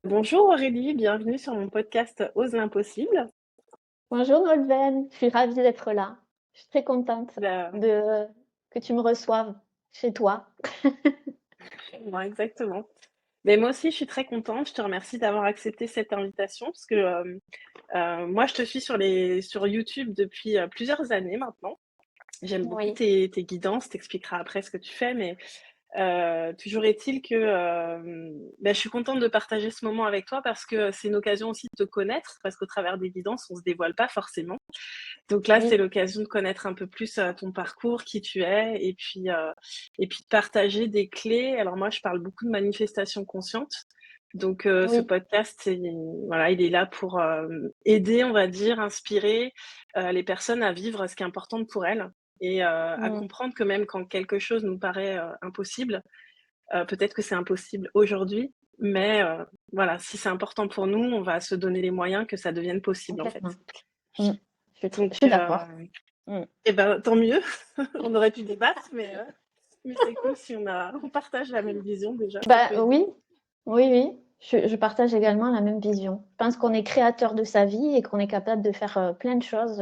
Bonjour Aurélie, bienvenue sur mon podcast Ose l'impossible. Bonjour Nolwenn, je suis ravie d'être là. Je suis très contente Bah, de que tu me reçoives chez toi. ouais, exactement. Mais moi aussi, je suis très contente. Je te remercie d'avoir accepté cette invitation parce que moi, je te suis sur YouTube depuis plusieurs années maintenant. J'aime beaucoup Oui, tes guidances, t'expliqueras après ce que tu fais, mais toujours est-il que, je suis contente de partager ce moment avec toi parce que c'est une occasion aussi de te connaître, parce qu'au travers des guidances, on se dévoile pas forcément. Donc là, c'est oui, l'occasion de connaître un peu plus ton parcours, qui tu es, et puis de partager des clés. Alors moi, je parle beaucoup de manifestation consciente. Donc ce oui, podcast, voilà, il est là pour aider, on va dire, inspirer les personnes à vivre ce qui est important pour elles et à mmh, comprendre que même quand quelque chose nous paraît impossible, peut-être que c'est impossible aujourd'hui, mais voilà, si c'est important pour nous, on va se donner les moyens que ça devienne possible en fait. complètement. Mmh. Je Donc suis d'accord. Mmh. et ben, tant mieux. On aurait pu débattre, mais c'est cool si on partage la même vision déjà, ça peut aider. Oui, oui, oui, je partage également la même vision. Je pense qu'on est créateur de sa vie et qu'on est capable de faire, plein de choses,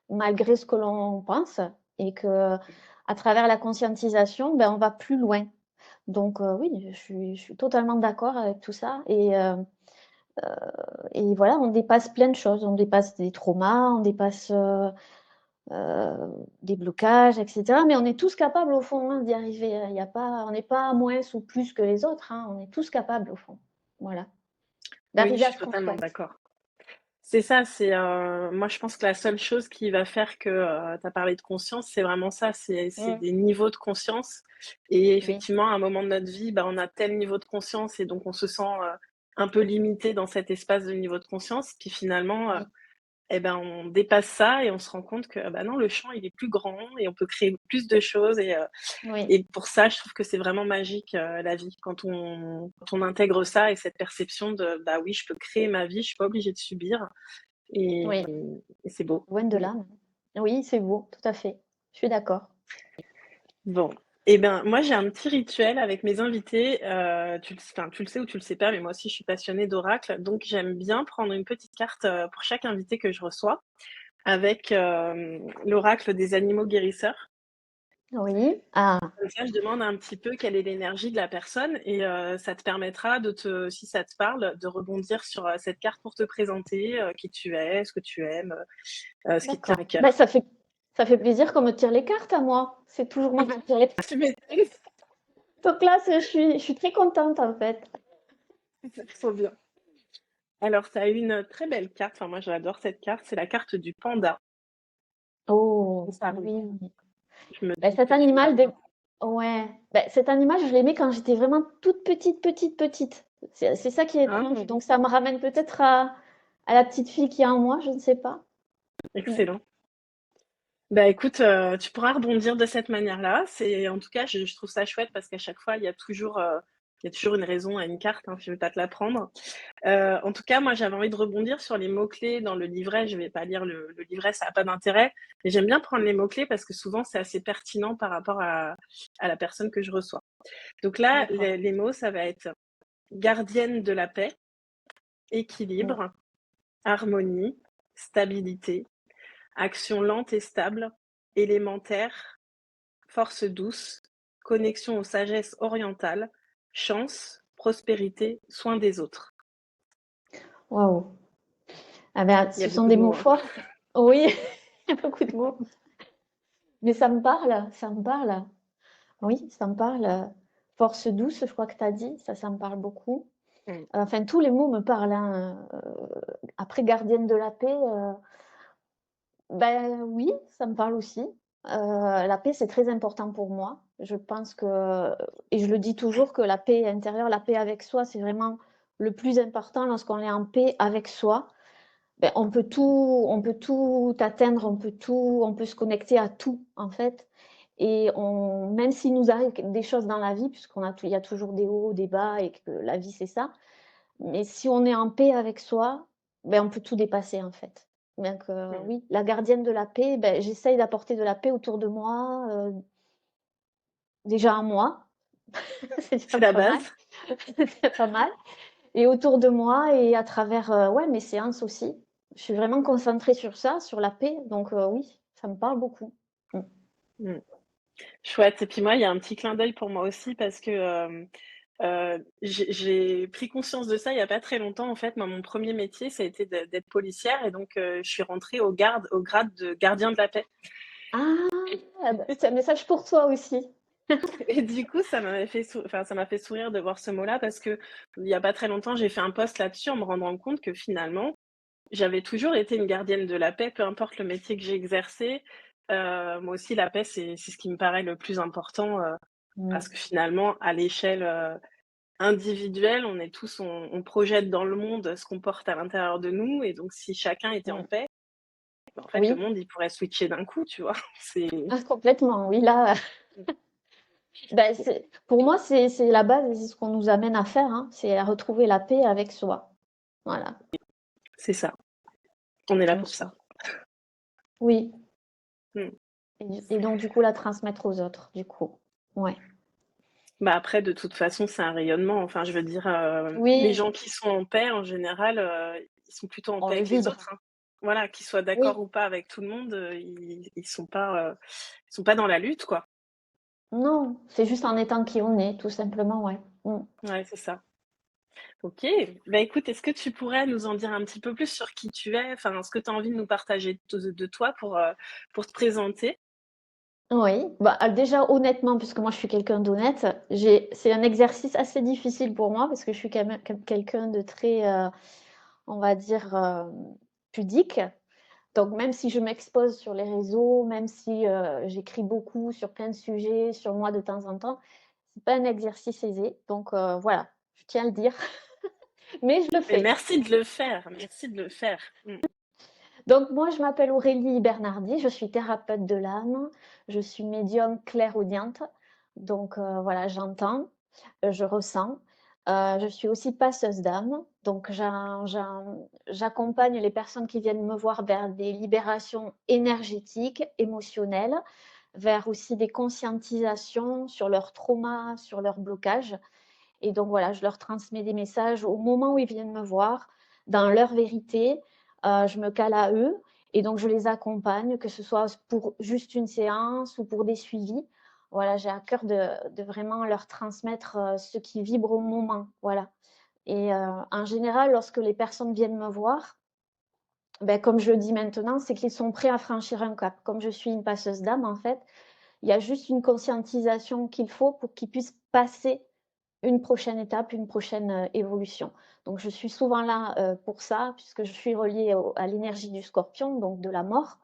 malgré ce que l'on pense et que à travers la conscientisation, on va plus loin. Donc oui, je suis totalement d'accord avec tout ça et voilà, on dépasse plein de choses. On dépasse des traumas, on dépasse, des blocages et cetera. Mais on est tous capables au fond, d'y arriver. Il y a pas On n'est pas moins ou plus que les autres, hein. On est tous capables au fond. Voilà, Oui, je d'arriver à suis ce qu'on totalement souhaite. d'accord. C'est ça, moi je pense que la seule chose qui va faire que, tu as parlé de conscience, c'est vraiment ça, c'est Mmh. des niveaux de conscience et Oui, effectivement, à un moment de notre vie, on a tel niveau de conscience et donc on se sent, un peu limité dans cet espace de niveau de conscience. Puis finalement, oui, et ben, on dépasse ça et on se rend compte que, bah, non, le champ, il est plus grand et on peut créer plus de choses oui, et pour ça, je trouve que c'est vraiment magique, la vie quand on intègre ça et cette perception de: «Bah, oui, je peux créer ma vie, je suis pas obligée de subir» et oui, et c'est beau. loin de Mmh. là. Oui, c'est beau, tout à fait. Je suis d'accord. Bon et ben, moi, j'ai un petit rituel avec mes invités, tu le sais ou tu le sais pas, mais moi aussi, je suis passionnée d'oracle, donc j'aime bien prendre une petite carte, pour chaque invité que je reçois avec, l'oracle des animaux guérisseurs. Oui. Ah, Comme ça, je demande un petit peu quelle est l'énergie de la personne et ça te permettra si ça te parle, de rebondir sur, cette carte pour te présenter, qui tu es, ce que tu aimes, ce qui te tient à d'accord. cœur. Ça fait plaisir qu'on me tire les cartes à moi. C'est toujours moi qui tire les cartes. Tu m'étonnes, Donc là, je suis très contente en fait. c'est trop bien. Alors, tu as une très belle carte, enfin moi j'adore cette carte, c'est la carte du panda. Oh, Ça arrive. oui. Je me Ben, doute cet que tu animal, l'as. ouais. Ben, cet animal, je l'aimais quand j'étais vraiment toute petite, petite, petite. C'est ça qui est étrange. Ah, Donc ça me ramène peut-être à la petite fille qui est en moi, je ne sais pas. Mm. excellent. Bah écoute, tu pourras rebondir de cette manière-là. En tout cas, je trouve ça chouette parce qu'à chaque fois, il y a toujours une raison à une carte, hein, je vais pas te l'apprendre. En tout cas, moi, j'avais envie de rebondir sur les mots-clés dans le livret. Je vais pas lire le livret, ça a pas d'intérêt, mais j'aime bien prendre les mots-clés parce que souvent, c'est assez pertinent par rapport à la personne que je reçois. Donc là, D'accord. les mots, ça va être gardienne de la paix, Mm. équilibre, harmonie, stabilité, action lente et stable, élémentaire, force douce, connexion aux sagesses orientales, chance, prospérité, soin des autres. Waouh. Ah ben, Il y a ce sont beaucoup des de mots mots, hein. forts. Oui, il y a beaucoup de mots. Mais ça me parle, ça me parle. Oui, ça me parle. Force douce, je crois que tu as dit. Ça me parle beaucoup. Mmh. Enfin, tous les mots me parlent, hein. Après, gardienne de la paix, ben oui, ça me parle aussi. La paix, c'est très important pour moi. Je pense que et je le dis toujours que la paix intérieure, la paix avec soi, c'est vraiment le plus important lorsqu'on est en paix avec soi. Ben, on peut tout atteindre, on peut se connecter à tout, en fait et même s'il nous arrive des choses dans la vie, il y a toujours des hauts, des bas et que la vie, c'est ça. Mais si on est en paix avec soi, ben, on peut tout dépasser, en fait. Donc Mmh. oui, la gardienne de la paix, ben, j'essaye d'apporter de la paix autour de moi, déjà à moi, c'est déjà C'est la pas mal, base. c'est déjà pas mal et autour de moi et à travers, ouais, mes séances aussi. Je suis vraiment concentrée sur ça, sur la paix, donc oui, ça me parle beaucoup. Mmh. Mmh. Chouette et puis moi, il y a un petit clin d'œil pour moi aussi parce que, j'ai pris conscience de ça il y a pas très longtemps. En fait, moi, mon premier métier, ça a été d'être policière et donc je suis rentrée au grade de gardien de la paix Ah, bah, c'est un message pour toi aussi. et du coup, ça m'a fait sourire de voir ce mot-là parce que il y a pas très longtemps, j'ai fait un post là-dessus en me rendant compte que finalement, j'avais toujours été une gardienne de la paix, peu importe le métier que j'ai exercé. Moi aussi, la paix, c'est ce qui me paraît le plus important, Mmh. parce que finalement, à l'échelle, individuelle, on projette dans le monde ce qu'on porte à l'intérieur de nous et donc si chacun était en Mmh. paix, bah, en fait, le Oui, monde, il pourrait switcher d'un coup, tu vois? C'est ah complètement, oui, là, mmh, bah, pour moi, c'est la base et c'est ce qu'on nous amène à faire, hein, c'est à retrouver la paix avec soi. Voilà, c'est ça. On est là en pour ça. soi. Oui, Mmh. et donc du coup la transmettre aux autres, du coup. Ouais. Bah, après, de toute façon, c'est un rayonnement. Enfin, je veux dire, les Oui, gens qui sont en paix, en général, ils sont plutôt en on paix le avec les vibre. autres, hein. Voilà, qu'ils soient d'accord Oui. ou pas avec tout le monde, ils sont pas dans la lutte, quoi. Non, c'est juste en étant qui on est, tout simplement, ouais. Mmh. Ouais, c'est ça. OK. Bah, écoute, est-ce que tu pourrais nous en dire un petit peu plus sur qui tu es? Enfin, ce que tu as envie de nous partager de toi pour te présenter? Oui, bah, déjà honnêtement, puisque moi je suis quelqu'un d'honnête, c'est un exercice assez difficile pour moi parce que je suis quand même quelqu'un de très, on va dire, pudique. Donc même si je m'expose sur les réseaux, même si, j'écris beaucoup sur plein de sujets, sur moi de temps en temps, c'est pas un exercice aisé. Donc voilà, je tiens à le dire, mais je le Mais fais. merci de le faire, merci de le faire. Mmh. Donc moi, je m'appelle Aurélie Bernardi, je suis thérapeute de l'âme, je suis médium clairaudiente, donc voilà, j'entends, je ressens. Je suis aussi passeuse d'âme, donc j'accompagne les personnes qui viennent me voir vers des libérations énergétiques, émotionnelles, vers aussi des conscientisations sur leurs traumas, sur leurs blocages. Et donc voilà, je leur transmets des messages au moment où ils viennent me voir, dans leur vérité. Je me cale à eux et donc je les accompagne, que ce soit pour juste une séance ou pour des suivis. Voilà, j'ai à cœur de vraiment leur transmettre, ce qui vibre au moment, voilà. Et en général, lorsque les personnes viennent me voir, ben comme je le dis maintenant, c'est qu'ils sont prêts à franchir un cap. Comme je suis une passeuse d'âme, en fait, il y a juste une conscientisation qu'il faut pour qu'ils puissent passer une prochaine étape, une prochaine, évolution. Donc je suis souvent là, pour ça, puisque je suis reliée à l'énergie du Scorpion, donc de la mort.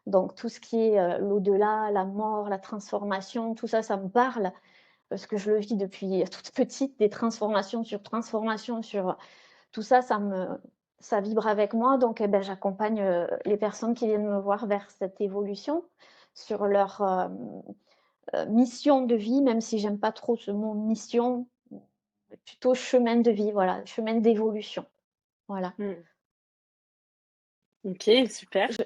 Donc tout ce qui est, l'au-delà, la mort, la transformation, tout ça, ça me parle parce que je le vis depuis toute petite, des transformations sur tout ça, ça vibre avec moi. Donc eh beh, j'accompagne, les personnes qui viennent me voir vers cette évolution sur leur, mission de vie, même si j'aime pas trop ce mot mission, plutôt chemin de vie, voilà, chemin d'évolution, voilà. Mmh. OK, super. Je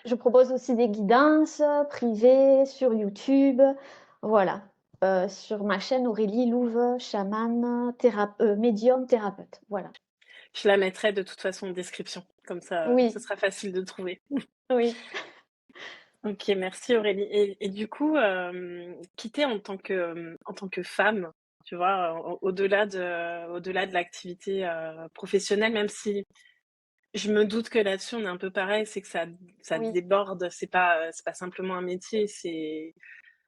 je propose aussi des guidances, privées sur YouTube, voilà, sur ma chaîne Aurélie Louve, chamane, médium thérapeute, voilà. Je la mettrai de toute façon en description, comme ça, ce Oui, sera facile de trouver. oui, OK, merci Aurélie et du coup, quitter en tant que femme, tu vois, au-delà de l'activité, professionnelle, même si je me doute que là-dessus on est un peu pareil, c'est que ça oui, déborde, c'est pas simplement un métier,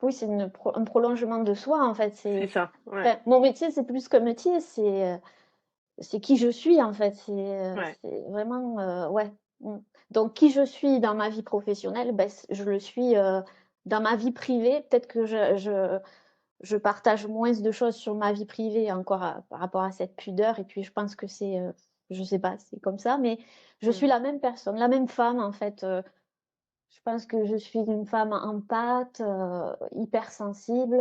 oui, c'est un prolongement de soi, en fait, c'est ça, ouais, enfin, mon métier, c'est plus qu'un métier, c'est qui je suis, en fait, ouais. c'est vraiment, ouais, mmh. Donc qui je suis dans ma vie professionnelle, ben je le suis, dans ma vie privée. Peut-être que je partage moins de choses sur ma vie privée encore par rapport à cette pudeur et puis je pense que je sais pas, c'est comme ça, mais je suis Mmh. la même personne, la même femme, en fait, je pense que je suis une femme empathique, hypersensible,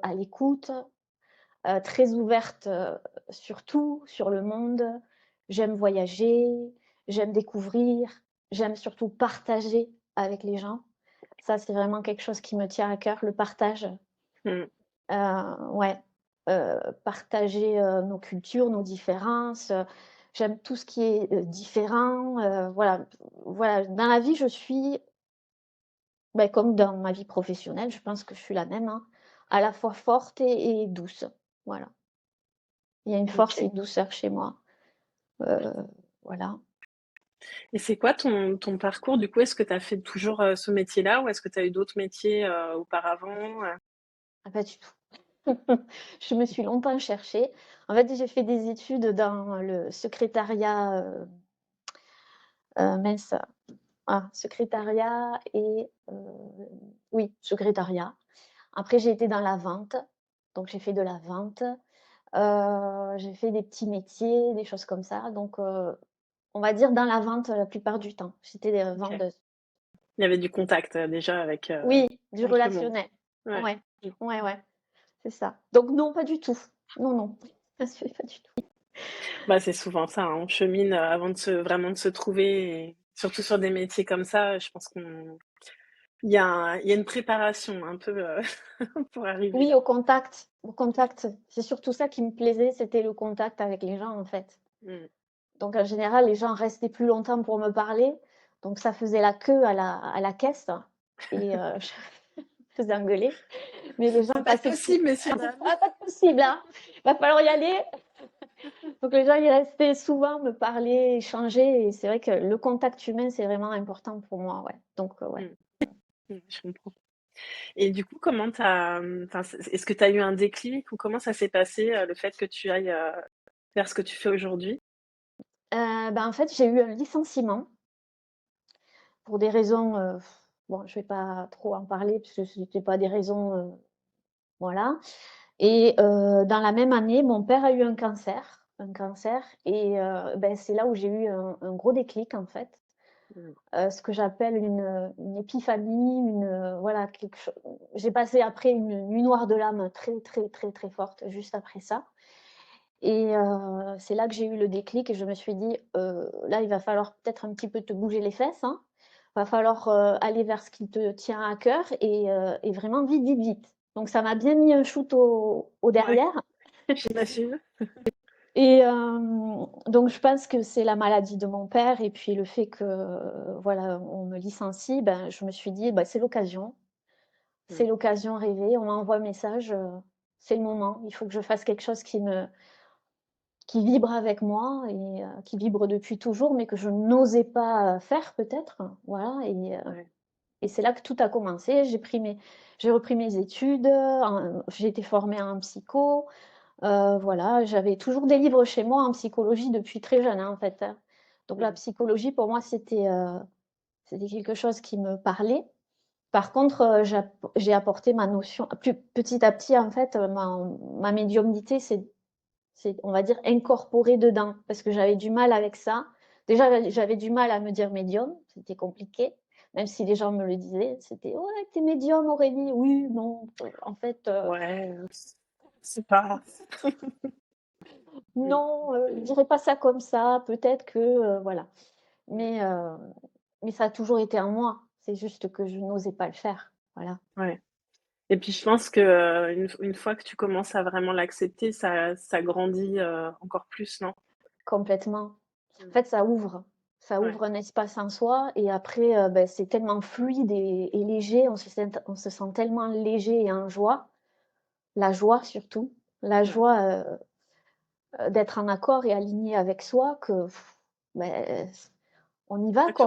à l'écoute. Très ouverte, sur tout, sur le monde. J'aime voyager, j'aime découvrir, j'aime surtout partager avec les gens. Ça, c'est vraiment quelque chose qui me tient à cœur, le partage. Mmh. Ouais. partager, nos cultures, nos différences, j'aime tout ce qui est, différent, voilà. Dans la vie, je suis, beh, comme dans ma vie professionnelle, je pense que je suis la même, hein, à la fois forte et douce. Voilà. Il y a une force et OK. une douceur chez moi, heu, voilà. Et c'est quoi ton parcours du coup? Est-ce que tu as fait toujours, ce métier-là ou est-ce que tu as eu d'autres métiers, auparavant, Ah, pas du tout. Je me suis longtemps cherchée. En fait, j'ai fait des études dans le secrétariat, mince, secrétariat et oui, secrétariat. Après, j'ai été dans la vente, donc j'ai fait de la vente. J'ai fait des petits métiers, des choses comme ça, donc on va dire dans la vente la plupart du temps. J'étais, OK. vendeuse. Il y avait du contact, déjà Oui, du avec le monde. relationnel. Ouais. Ouais, Mmh. ouais, c'est ça. Donc non, pas du tout. Non, non, pas du tout. Bah, c'est souvent ça, hein, on chemine, avant de se trouver et surtout sur des métiers comme ça, je pense il y a une préparation un peu, pour arriver Oui, là. au contact. C'est surtout ça qui me plaisait, c'était le contact avec les gens, en fait. Mmh. Donc en général, les gens restaient plus longtemps pour me parler, donc ça faisait la queue à la caisse et je me faisais engueuler. Mais les Ça gens va pas être passaient plus possible messieurs, dames. «Ah, pas possible, hein, va falloir y aller». Donc les gens, ils restaient souvent me parler, échanger et c'est vrai que le contact humain, c'est vraiment important pour moi, ouais. Donc ouais. Mmh. Mmh, je comprends. Et du coup, comment tu as, enfin, est-ce que tu as eu un déclic ou comment ça s'est passé, le fait que tu ailles, faire ce que tu fais aujourd'hui? En fait, j'ai eu un licenciement pour des raisons, bon, je vais pas trop en parler parce que c'était pas des raisons, voilà. Et dans la même année, mon père a eu un cancer et c'est là où j'ai eu un gros déclic, en fait. Mmh. Ce que j'appelle une épiphanie, voilà, quelque cho j'ai passé après une nuit noire de l'âme très, très, très, très forte juste après ça et c'est là que j'ai eu le déclic et je me suis dit: Là, il va falloir peut-être un petit peu te bouger les fesses, hein. Va falloir, aller vers ce qui te tient à cœur et vraiment vite, vite, vite». Donc ça m'a bien mis un shoot au Ouais, derrière j'imagine. et donc je pense que c'est la maladie de mon père et puis le fait que, voilà, on me licencie, ben, je me suis dit: «Bah, c'est Mmh. l'occasion rêvée». On m'envoie un message, c'est le moment, il faut que je fasse quelque chose qui vibre avec moi et qui vibre depuis toujours, mais que je n'osais pas, faire peut-être, voilà Ouais. et c'est là que tout a commencé. J'ai repris mes études, j'ai été formée en psycho, voilà, j'avais toujours des livres chez moi en psychologie depuis très jeune, hein, en fait, hein. Donc la Mmh. psychologie pour moi c'était quelque chose qui me parlait. Par contre, j'ai apporté ma notion plus petit à petit en fait, ma médiumnité c'est on va dire incorporé dedans parce que j'avais du mal avec ça. Déjà, j'avais du mal à me dire médium, c'était compliqué, même si les gens me le disaient, c'était: «Ouais, tu es médium Aurélie». Oui, non, en fait, Ouais, c'est pas mmh, non, je dirais pas ça comme ça, peut-être que, voilà. mmh, Mais mais ça a toujours été en moi, c'est juste que je n'osais pas le faire, voilà, ouais. Et puis je pense que, une fois que tu commences à vraiment l'accepter, ça grandit, encore plus, non? complètement. En Mmh. fait, ça Ouais, ouvre un espace en soi et après, c'est tellement fluide et léger, on se sent tellement léger et en joie. La joie surtout, la ouais. joie, d'être en accord et aligné avec soi que, beh, on y va Ouais, quoi.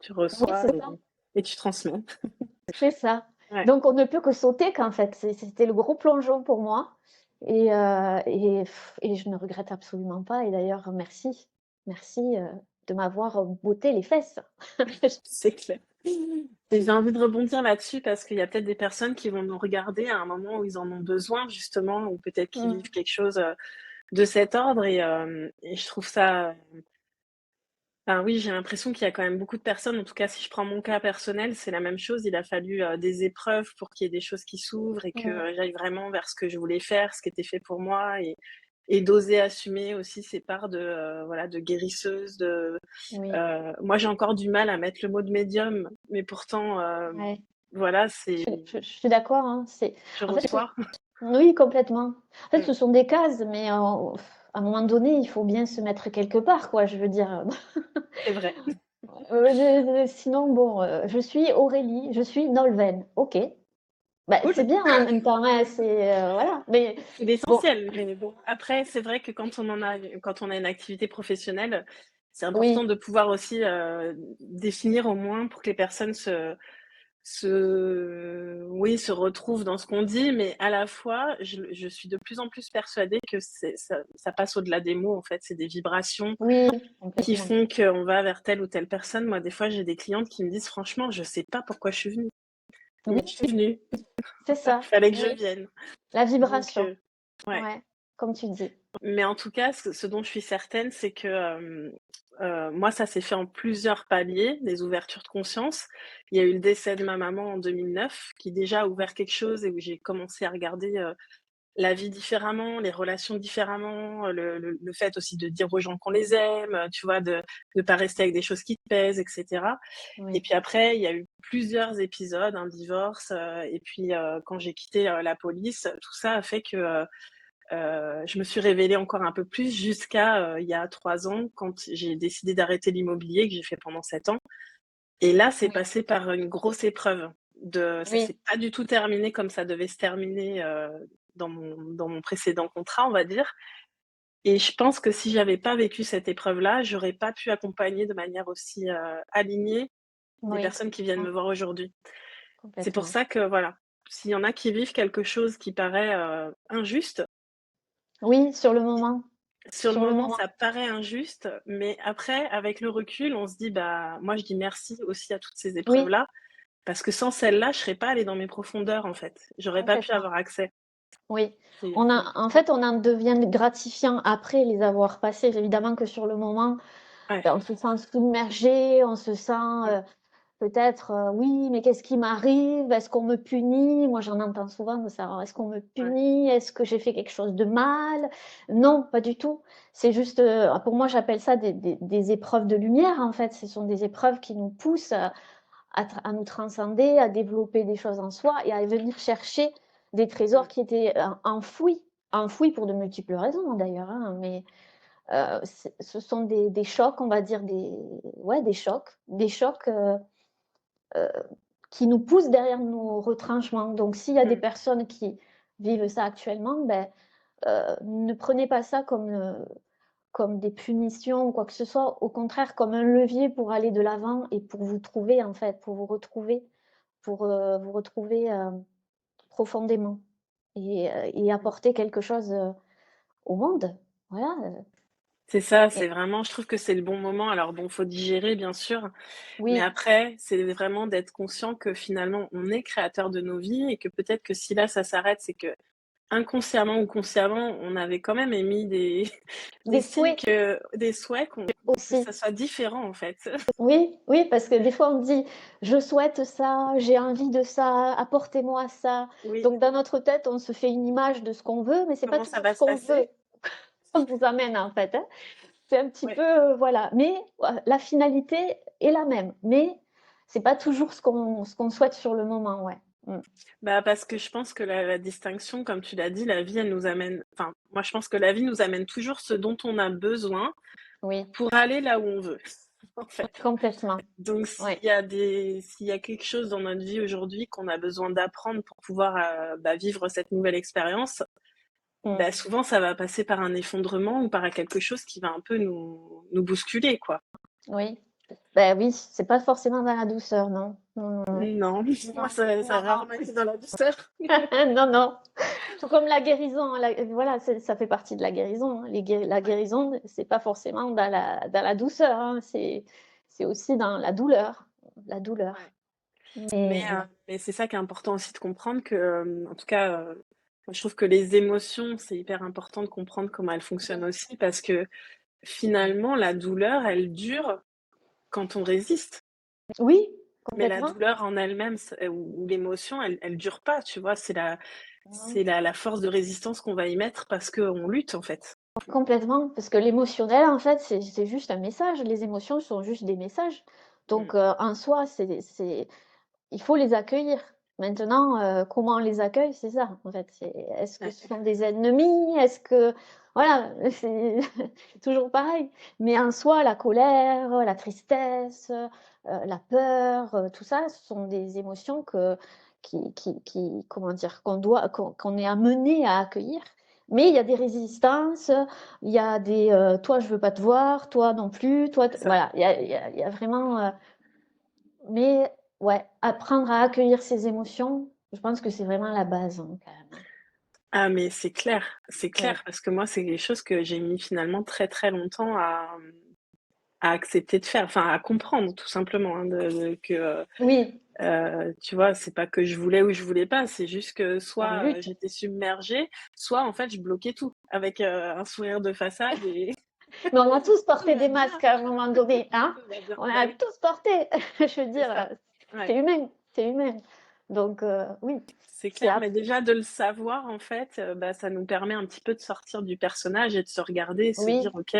tu Oui, reçois c'est ça, et tu transmets. c'est ça. Ouais, Donc on ne peut que sauter qu'en fait, c'était le gros plongeon pour moi et je ne regrette absolument pas et d'ailleurs merci. Merci, de m'avoir, botté les fesses. c'est clair. Et j'ai envie de rebondir là-dessus parce qu'il y a peut-être des personnes qui vont nous regarder à un moment où ils en ont besoin justement ou peut-être qu'ils Mmh. vivent quelque chose, de cet ordre et je trouve ça, enfin oui, j'ai l'impression qu'il y a quand même beaucoup de personnes, en tout cas si je prends mon cas personnel, c'est la même chose. Il a fallu, des épreuves pour qu'il y ait des choses qui s'ouvrent et que, Mmh. j'aille vraiment vers ce que je voulais faire, ce qui était fait pour moi et d'oser assumer aussi ces parts de, voilà, de guérisseuse, Oui, moi j'ai encore du mal à mettre le mot de médium, mais pourtant, ouais. voilà, c'est Je suis d'accord, hein, je en fait, reçois. Oui, complètement. En fait, Mmh, ce sont des cases, mais à un moment donné, il faut bien se mettre quelque part, quoi, je veux dire. c'est vrai. Sinon, bon, je suis Aurélie, je suis Nolwenn. OK. Bah, c'est Cool, bien en même temps, hein, voilà. Mais c'est bon, l'essentiel, mais bon, après, c'est vrai que quand on a une activité professionnelle, c'est important oui, de pouvoir aussi, définir au moins pour que les personnes se retrouvent dans ce qu'on dit, mais à la fois, je suis de plus en plus persuadée que ça passe au-delà des mots, en fait. C'est des vibrations oui, qui complètement. font qu'on va vers telle ou telle personne. Moi, des fois, j'ai des clientes qui me disent: «Franchement, je sais pas pourquoi je suis venue, mais je Oui, suis venue, c'est il ça. fallait que je Oui, vienne». la Donc vibration. ouais. Ouais, comme tu dis. Mais en tout cas, ce dont je suis certaine, c'est que, moi, ça s'est fait en plusieurs paliers, des ouvertures de conscience. Il y a eu le décès de ma maman en 2009, qui déjà a ouvert quelque chose et où j'ai commencé à regarder, la vie différemment, les relations différemment, le fait aussi de dire aux gens qu'on les aime, tu vois? De pas rester avec des choses qui te pèsent et cetera. Et Oui, puis après, il y a eu plusieurs épisodes, un divorce, et puis, quand j'ai quitté, la police, tout ça a fait que, je me suis révélée encore un peu plus jusqu'à, il y a 3 ans quand j'ai décidé d'arrêter l'immobilier que j'ai fait pendant 7 ans. Et là, c'est oui, passé par une grosse épreuve de ça oui, s'est pas du tout terminé comme ça devait se terminer, dans mon précédent contrat, on va dire. Et je pense que si j'avais pas vécu cette épreuve-là, j'aurais pas pu accompagner de manière aussi, alignée les oui, personnes qui viennent me voir aujourd'hui. C'est pour complètement. ça que voilà, s'il y en a qui vivent quelque chose qui paraît, injuste, Oui, sur le moment, sur le sur le moment, moment. ça paraît injuste, mais après, avec le recul, on se dit: «Bah, moi, je dis merci aussi à toutes ces Oui, épreuves-là, parce que sans celles-là, je serais pas allée dans mes profondeurs, en fait. J'aurais pas pu complètement. avoir accès». Oui, C'est en important. fait, on en devient gratifiant après les avoir passés. Évidemment que sur le moment, Ouais. ben, on se sent submergé, on se sent, Mmh. peut-être, «Oui, mais qu'est-ce qui m'arrive? Est-ce qu'on me punit?» Moi, j'en entends souvent de ça. «Alors, est-ce qu'on me Ouais. punit? Est-ce que j'ai fait quelque chose de mal?» Non, pas du tout. C'est juste, pour moi, j'appelle ça des épreuves de lumière, en fait. Ce sont des épreuves qui nous poussent à nous transcender, à développer des choses en soi et à venir chercher des trésors Mmh. qui étaient enfouis pour de multiples raisons d'ailleurs, hein, mais ce sont des chocs, on va dire ouais, des chocs euh, qui nous poussent derrière nos retranchements. Donc s'il y a des Mmh. personnes qui vivent ça actuellement, ben, ne prenez pas ça comme des punitions ou quoi que ce soit, au contraire comme un levier pour aller de l'avant et pour vous trouver en fait, pour vous retrouver, profondément et apporter quelque chose, au monde. Voilà, C'est ça, c'est et vraiment je trouve que c'est le bon moment. Alors bon, faut digérer bien sûr, mais oui, après, c'est vraiment d'être conscient que finalement, on est créateur de nos vies et que peut-être que si là, ça s'arrête, c'est que inconsciemment ou consciemment, on avait quand même émis des des des signes souhaits que des souhaits que aussi. ça soit différent, en fait. Oui, oui, parce que des fois on dit: «Je souhaite ça, j'ai envie de ça, apportez-moi ça». Oui, Donc dans notre tête, on se fait une image de ce qu'on veut, mais c'est pas comment ça toujours va ce se qu'on veut passer? qu'on nous amène en fait, hein. C'est un petit Ouais. peu, voilà, mais la finalité est la même, mais c'est pas toujours ce qu'on souhaite sur le moment, ouais. Mmh. Bah, parce que je pense que la distinction, comme tu l'as dit, la vie, elle nous amène enfin, moi, je pense que la vie nous amène toujours ce dont on a besoin Oui, pour aller là où on veut, en fait. complètement. Donc Oui. s'il y a quelque chose dans notre vie aujourd'hui qu'on a besoin d'apprendre pour pouvoir, bah, vivre cette nouvelle expérience, Mmh. bah, souvent ça va passer par un effondrement ou par quelque chose qui va un peu nous bousculer, quoi. Oui. Ben oui, c'est pas forcément dans la douceur, non. Non, non, Non, moi non. ça Non, a rarement été dans la douceur. non. Non, non. Tout comme la guérison, voilà, ça fait partie de la guérison, hein. La Ouais, guérison, c'est pas forcément dans la douceur, hein, c'est aussi dans la douleur. La douleur. ouais. Mais, Mais mais c'est ça qui est important aussi de comprendre que, en tout cas, moi je trouve que les émotions, c'est hyper important de comprendre comment elles fonctionnent oui, aussi parce que finalement la douleur, elle dure quand on résiste. oui, Mais la complètement. douleur en elle-même, ou l'émotion, elle dure pas, tu vois? Mmh. C'est la force de résistance qu'on va y mettre parce qu'on lutte, en fait. Complètement, parce que l'émotionnel, en fait, c'est juste un message. Les émotions sont juste des messages. Mmh. Donc, en soi, il faut les accueillir. Maintenant, comment on les accueille, c'est ça, en fait. Est-ce que Ouais. ce sont des ennemis? Est-ce que voilà, c'est toujours pareil. Mais en soi, la colère, la tristesse, la peur, tout ça, ce sont des émotions comment dire? Qu'on est amené à accueillir. Mais il y a des résistances, il y a des, «Toi, je veux pas te voir, toi non plus, toi t» C'est ça. voilà, il y a vraiment, mais ouais, apprendre à accueillir ses émotions, je pense que c'est vraiment la base, hein, quand même, hein. Ah mais c'est Ouais. clair parce que moi, c'est des choses que j'ai mis finalement très, très longtemps à accepter de faire, enfin à comprendre tout simplement, hein, que, Oui, tu vois, c'est pas que je voulais ou je voulais pas, c'est juste que la soit, lutte. j'étais submergée, soit en fait je bloquais tout avec, un sourire de façade et Mais on a tous tout porté va des bien, masques à un moment donné, hein? tout va bien. On Bah a oui, tous porté. Je veux c'est dire, ça. Ouais, c'est humain, c'est humain. Donc oui, c'est c'est clair, ap mais déjà de le savoir en fait, bah, ça nous permet un petit peu de sortir du personnage et de se regarder et se dire: oui, «OK,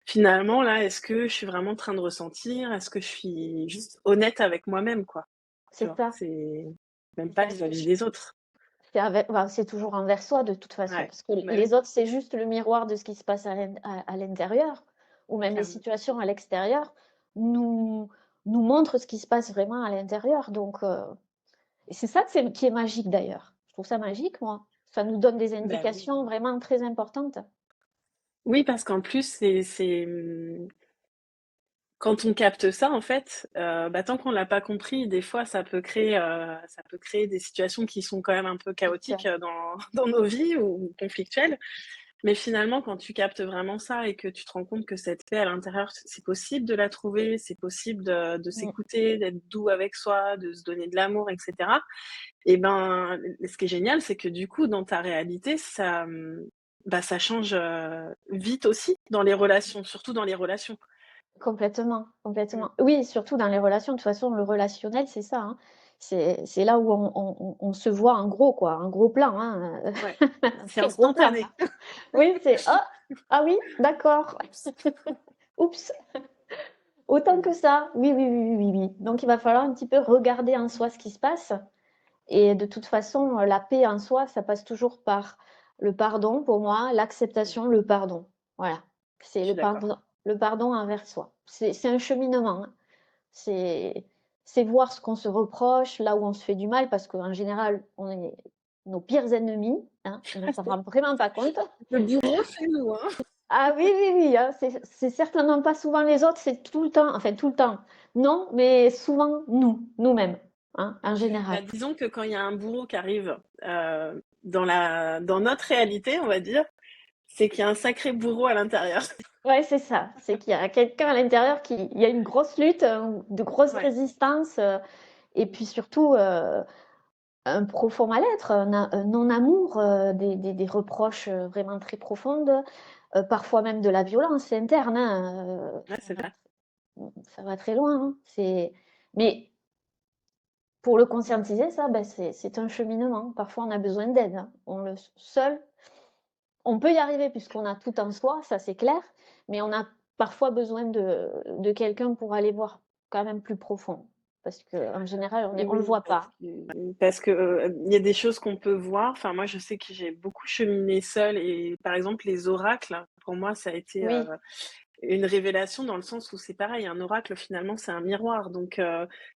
finalement là, est-ce que je suis vraiment en train de ressentir? Est-ce que je suis juste honnête avec moi-même, quoi?» Tu c'est vois? ça. C'est même C'est pas ça. vis-à-vis des autres. C'est toujours envers soi de toute façon, Ouais, parce que bah les oui, autres, c'est juste le miroir de ce qui se passe à l'intérieur, ou même les clairement. situations à l'extérieur nous nous montrent ce qui se passe vraiment à l'intérieur. Donc et c'est ça qui est magique d'ailleurs. Je trouve ça magique, moi. Ça nous donne des Bah oui. indications vraiment très importantes. Oui, parce qu'en plus, quand on capte ça, en fait, bah, tant qu'on l'a pas compris, des fois, ça peut créer des situations qui sont quand même un peu C'est ça. chaotiques, dans dans nos vies ou conflictuelles. Mais finalement, quand tu captes vraiment ça et que tu te rends compte que cette paix à l'intérieur, c'est possible de la trouver, c'est possible de Mmh, s'écouter, d'être doux avec soi, de se donner de l'amour et cetera. Et ben, ce qui est génial, c'est que du coup, dans ta réalité, ça, bah, ça change, vite aussi dans les relations, surtout dans les relations. complètement, Mmh. complètement. Oui, surtout dans les relations. De toute façon, le relationnel, c'est ça, hein. C'est là où on se voit en gros, quoi, un gros plan, hein, Ouais, un c'est très gros plan, instantané. là. Oui, c'est: «Ah! Ah oui, d'accord. Oups. Oups, autant Mmh. que ça». Oui, oui, oui, oui, oui, oui. Donc il va falloir un petit peu regarder en soi ce qui se passe et de toute façon, la paix en soi, ça passe toujours par le pardon pour moi, Mmh. l'acceptation, le pardon. Voilà. C'est Je suis d'accord. le pardon envers soi. C'est un cheminement, hein. C'est c'est voir ce qu'on se reproche, là où on se fait du mal, parce qu'en général, on est nos pires ennemis, hein, et on s'en rend vraiment pas compte. Le bourreau, c'est nous, hein. Ah oui, oui, oui, hein, c'est certainement pas souvent les autres, c'est tout le temps, enfin tout le temps, non, mais souvent nous-mêmes, hein, en Bah, général. disons que quand il y a un bourreau qui arrive, dans notre réalité, on va dire, c'est qu'il y a un sacré bourreau à l'intérieur. Ouais, c'est ça, c'est qu'il y a quelqu'un à l'intérieur qui il y a une grosse lutte, de grosses Ouais, résistances, et puis surtout, un profond mal-être, un non-amour, des reproches, vraiment très profondes, parfois même de la violence interne, hein, ouais, c'est vrai. ça va très loin, hein. Mais pour le conscientiser, ça, ben, c'est un cheminement. Parfois, on a besoin d'aide, hein. Seul, on peut y arriver puisqu'on a tout en soi, ça c'est clair, mais on a parfois besoin de quelqu'un pour aller voir quand même plus profond. Parce qu'en général, on le Oui, voit pas. parce que, il y a des choses qu'on peut voir. Enfin, moi, je sais que j'ai beaucoup cheminé seule et par exemple, les oracles, pour moi, ça a été, Oui, une révélation dans le sens où c'est pareil, un oracle, finalement, c'est un miroir. Donc,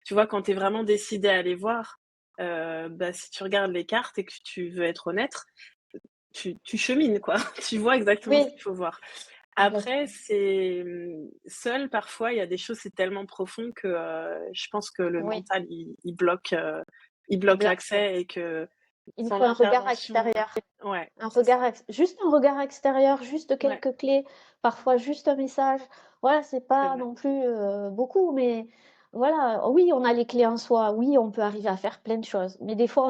tu vois, quand tu es vraiment décidé à aller voir, bah, si tu regardes les cartes et que tu veux être honnête, tu chemines, quoi. Tu vois exactement ce oui, qu'il faut voir. Après, complètement. seul, parfois, il y a des choses, c'est tellement profond que, je pense que le Oui, mental, il bloque exactement. l'accès et que Il nous sans faut un regard intervention extérieur. ouais, Un c'est ça. regard juste un regard extérieur, juste Ouais, quelques clés, parfois juste un message. Voilà, c'est c'est pas vrai. non plus, beaucoup, mais voilà, oui, on a les clés en soi, oui, on peut arriver à faire plein de choses, mais des fois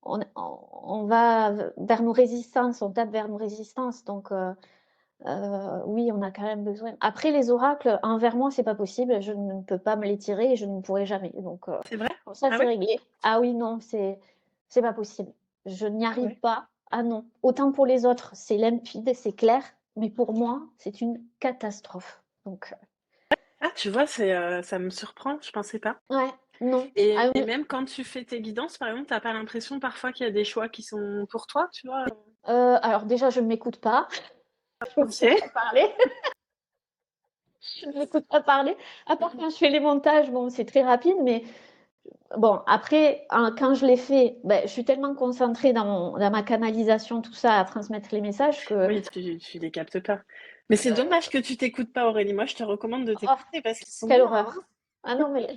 on va vers nos résistances, on tape vers nos résistances, donc oui, on a quand même besoin. Après les oracles, envers moi, c'est pas possible, je ne peux pas me les tirer et je ne pourrai jamais, donc C'est vrai? ça, Ah c'est ouais? réglé. Ah oui, non, c'est pas possible. Je n'y Ah arrive ouais. pas. Ah non. Autant pour les autres, c'est limpide, c'est clair, mais pour moi, c'est une catastrophe, donc Ah, tu vois, ça me surprend, je pensais pas. ouais. Non. Et Ah et oui, même quand tu fais tes guidances, par exemple, tu pas l'impression parfois qu'il y a des choix qui sont pour toi, tu vois? alors déjà, je ne m'écoute pas. Je ne m'écoute OK. pas parler. Je ne m'écoute pas parler. À part quand je fais les montages, bon, c'est très rapide, mais bon, après, quand je les fais, ben, je suis tellement concentrée dans ma canalisation, tout ça, à transmettre les messages que Oui, tu les captes pas. Mais c'est dommage que tu t'écoutes pas, Aurélie. Moi, je te recommande de oh, t'écouter parce qu'ils sont quelle bien, hein. horreur. Ah non, mais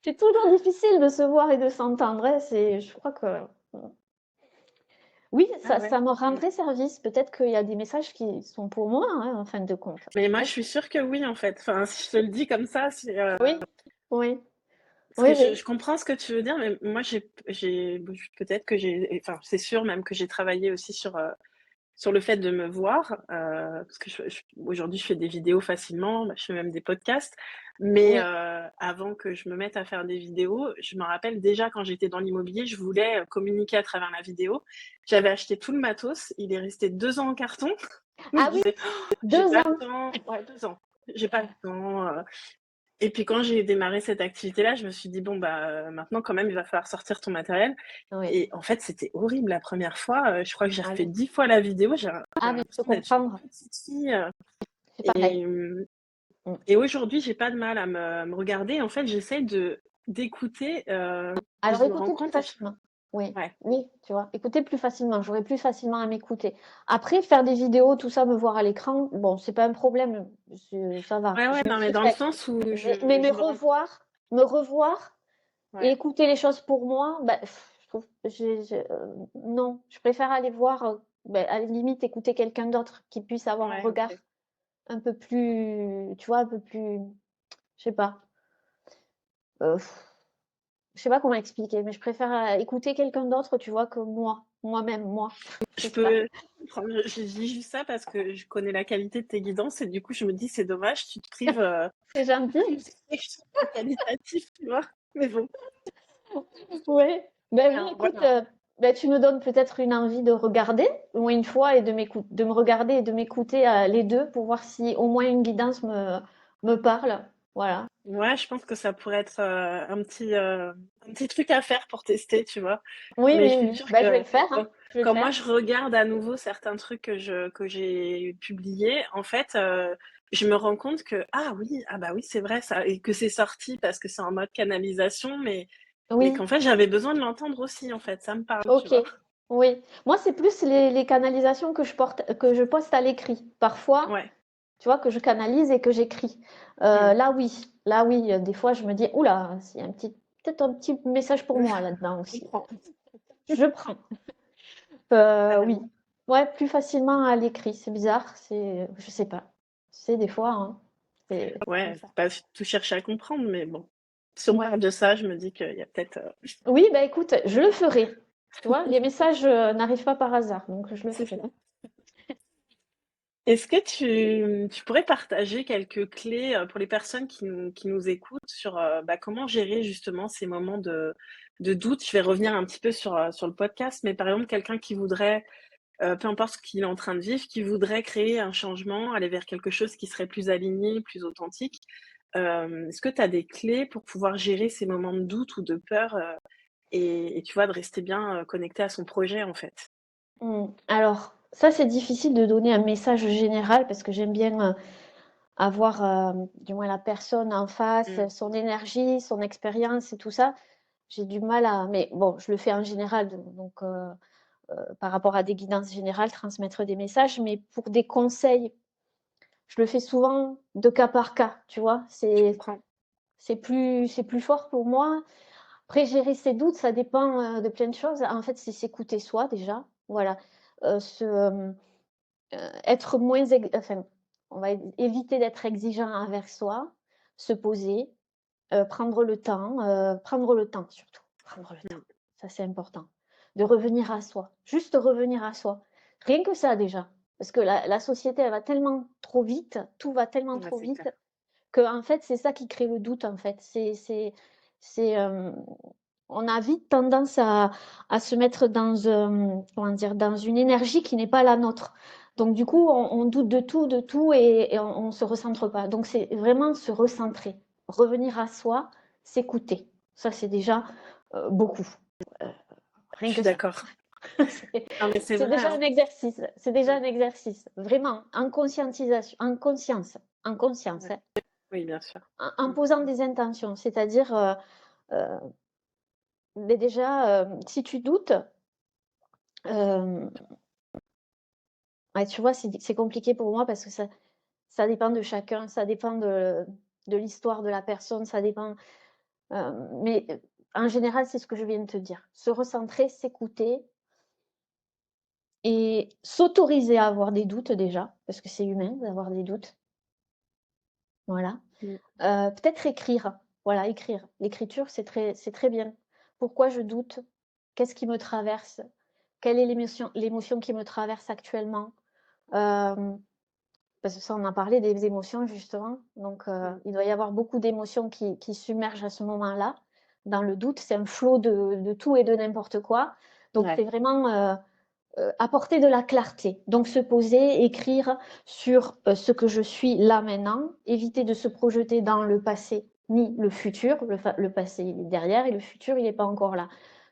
c'est toujours difficile de se voir et de s'entendre, hein. Je crois que oui, Ah ça ouais. me Mmh. rendrait service. Peut-être qu'il y a des messages qui sont pour moi, hein, en fin de compte. Mais moi, je Peut-être. suis sûre que oui, en fait. Enfin, si je te le dis comme ça, c'est, Oui, oui, parce oui, que oui. je comprends ce que tu veux dire, mais moi, j'ai peut-être que j'ai enfin, c'est sûr même que j'ai travaillé aussi sur le fait de me voir, parce que aujourd'hui, je fais des vidéos facilement, bah, je fais même des podcasts, mais Oui. avant que je me mette à faire des vidéos, je me rappelle déjà quand j'étais dans l'immobilier, je voulais, communiquer à travers la vidéo. J'avais acheté tout le matos, il est resté 2 ans en carton. Je Ah oui, disais: «J'ai 2 pas le ans. temps», ouais, 2 ans. «J'ai pas le temps», et puis quand j'ai démarré cette activité-là, je me suis dit: «Bon, bah, maintenant quand même, il va falloir sortir ton matériel», Oui. et en fait, c'était horrible la première fois, je crois que j'ai Ah refait oui. 10 fois la vidéo, Ah j'avais mais je peux l'impression d'être une comprendre. petite fille, C'est pareil. et Mmh. et aujourd'hui, j'ai pas de mal à me regarder. En fait, j'essaye d'écouter, et Alors je me rends écoutez plus compte à ch facilement. Oui, ouais, oui, tu vois? Écouter plus facilement, j'aurai plus facilement à m'écouter. Après faire des vidéos, tout ça, me voir à l'écran, bon, c'est pas un problème, ça va. ouais, Je ouais, me non, mais suis dans le fait sens où mais je me rends me revoir et ouais, écouter les choses pour moi, bah, je trouve non, je préfère aller voir, à la limite écouter quelqu'un d'autre qui puisse avoir un ouais, regard OK. un peu plus, tu vois? Un peu plus, je sais pas, heu, je sais pas comment expliquer, mais je préfère, écouter quelqu'un d'autre, tu vois? Que moi-même, moi. Je C'est ça. peux comprendre, je dis juste ça parce que je connais la qualité de tes guidances et du coup, je me dis: «C'est dommage, tu te prives, C'est gentil. quelque chose de qualitatif», tu vois? Mais bon, Ouais. Ben oui, alors écoute, voilà. tu me donnes peut-être une envie de regarder au moins une fois et de me regarder et de m'écouter, les 2 pour voir si au moins une guidance me parle. Voilà. Ouais, je pense que ça pourrait être, un petit truc à faire pour tester, tu vois? Oui, Mais je oui, suis oui. sûre Ben je vais que le faire, hein. quand Je vais le quand moi faire. je regarde à nouveau certains trucs que j'ai publiés, en fait, je me rends compte que: «Ah oui, ah bah oui, c'est vrai ça», et que c'est sorti parce que c'est en mode canalisation, mais Oui, qu'en fait, j'avais besoin de l'entendre aussi, en fait, ça me parle, tu OK. vois? Oui. Moi, c'est plus les canalisations que je poste à l'écrit. Parfois, Ouais. tu vois, que je canalise et que j'écris. Mmh. Là oui, des fois je me dis: «Ouh là, il y a peut-être un petit message pour moi là-dedans Je aussi». comprends. Je prends. Oui. Carrément. Ouais, plus facilement à l'écrit, c'est bizarre, je sais pas. Tu sais, des fois, hein, c'est comme Ouais, ça. faut pas tout chercher à comprendre, mais bon. Si on Ouais. parle de ça, je me dis qu'il y a peut-être, Oui, bah, écoute, je le ferai. Tu vois? Les messages, n'arrivent pas par hasard, donc je le c'est ferai. ça. Est-ce que tu pourrais partager quelques clés, pour les personnes qui nous écoutent sur, bah, comment gérer justement ces moments de doute? Je vais revenir un petit peu sur le podcast, mais par exemple quelqu'un qui voudrait, peu importe ce qu'il est en train de vivre, qui voudrait créer un changement, aller vers quelque chose qui serait plus aligné, plus authentique. Est-ce que tu as des clés pour pouvoir gérer ces moments de doute ou de peur, et tu vois, de rester bien, connecté à son projet, en fait? Alors ça, c'est difficile de donner un message général parce que j'aime bien, avoir, du moins la personne en face, Mmh. son énergie, son expérience et tout ça. J'ai du mal à mais bon, je le fais en général donc par rapport à des guidances générales, transmettre des messages, mais pour des conseils, je le fais souvent de cas par cas, tu vois? Je comprends. C'est plus fort pour moi. Après gérer ses doutes, ça dépend, de plein de choses. En fait, c'est s'écouter soi déjà, voilà, être moins enfin, on va éviter d'être exigeant envers soi, se poser, prendre le temps surtout, prendre le temps. Mmh. Ça, c'est important. De revenir à soi, juste revenir à soi. Rien que ça déjà, parce que la société, elle va tellement trop vite, tout va tellement Ouais, trop c'est vite clair. que en fait, c'est ça qui crée le doute, en fait. C'est, on a vite tendance à se mettre dans, comment dire? Dans une énergie qui n'est pas la nôtre. Donc du coup, on doute de tout et on se recentre pas. Donc c'est vraiment se recentrer. revenir à soi, s'écouter. Ça, c'est déjà beaucoup. Je Rien que suis ça. d'accord. C'est Non, mais c'est c'est vrai, déjà hein. un exercice. C'est déjà Mm. un exercice. Vraiment, en conscientisation, en conscience, Ouais. hein, Oui, bien sûr. en Mm. posant des intentions. C'est-à-dire, euh, mais déjà, si tu doutes, euh, ouais, tu vois, c'est compliqué pour moi parce que ça dépend de chacun, ça dépend de l'histoire de la personne, ça dépend. Mais en général, c'est ce que je viens de te dire. Se recentrer, s'écouter et s'autoriser à avoir des doutes déjà, parce que c'est humain d'avoir des doutes. Voilà. Mm. Peut-être écrire. Voilà, écrire. L'écriture, c'est très bien. Pourquoi je doute? Qu'est-ce qui me traverse? Quelle est l'émotion qui me traverse actuellement? Euh, Parce que ça, on a parlé des émotions justement. Donc, Mm. il doit y avoir beaucoup d'émotions qui submergent à ce moment-là. Dans le doute, c'est un flot de tout et de n'importe quoi. Donc, Ouais. c'est vraiment apporter de la clarté. Donc, se poser, écrire sur ce que je suis là maintenant, éviter de se projeter dans le passé ni le futur. Le passé, il est derrière et le futur, il n'est pas encore là.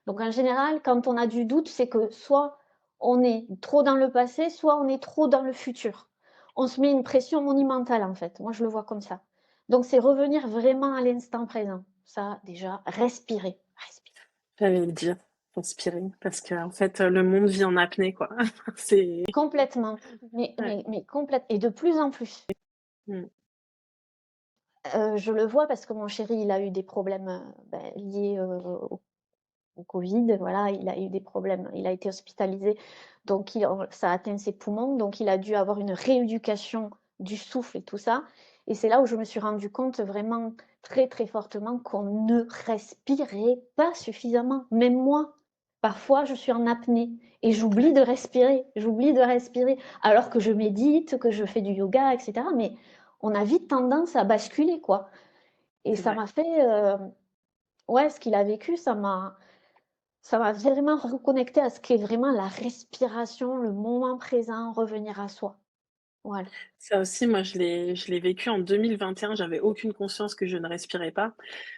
Donc, en général, quand on a du doute, c'est que soit on est trop dans le passé, soit on est trop dans le futur. On se met une pression monumentale, en fait. Moi, je le vois comme ça. Donc, c'est revenir vraiment à l'instant présent. Ça, déjà, respirer. Respirer. J'allais le dire, inspirer, parce que en fait, le monde vit en apnée, quoi. C'est Complètement. ouais. Mais complètement. Et de plus en plus. Mm. Je le vois parce que mon chéri, il a eu des problèmes liés au Covid. Voilà, il a eu des problèmes. Il a été hospitalisé. Donc, ça a atteint ses poumons. Donc, il a dû avoir une rééducation du souffle et tout ça. Et c'est là où je me suis rendu compte vraiment très, très fortement qu'on ne respirait pas suffisamment. Même moi, parfois, je suis en apnée et j'oublie Ouais, de respirer. J'oublie de respirer alors que je médite, que je fais du yoga, etc. Mais on a vite tendance à basculer, quoi. Et c'est ça vrai. m'a fait, ouais, ce qu'il a vécu, ça m'a vraiment reconnecté à ce qu'est vraiment la respiration, le moment présent, revenir à soi. Voilà. Ça aussi, moi, je l'ai vécu en 2021. J'avais aucune conscience que je ne respirais pas.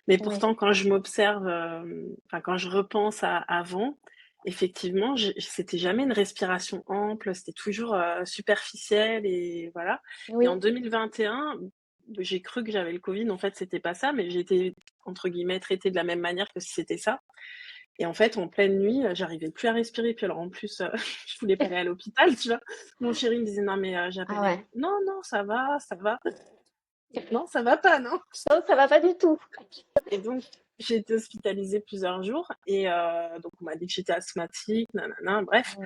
Mais Oui, pourtant, quand je m'observe, enfin, quand je repense à avant, effectivement, c'était jamais une respiration ample, c'était toujours superficiel et voilà. Et en oui, 2021, j'ai cru que j'avais le Covid. En fait, c'était pas ça, mais j'ai été, entre guillemets, traitée de la même manière que si c'était ça. Et en fait, en pleine nuit, j'arrivais plus à respirer. Puis alors, en plus, je voulais pas aller à l'hôpital, tu vois. Mon chéri me disait, non, mais ah j'appelle les ouais. pompiers. Non, non, ça va, ça va. Non, ça va pas, non. Non, ça va pas du tout. Et donc, j'ai été hospitalisée plusieurs jours. Et donc, on m'a dit que j'étais asthmatique, nanana, bref. Mm.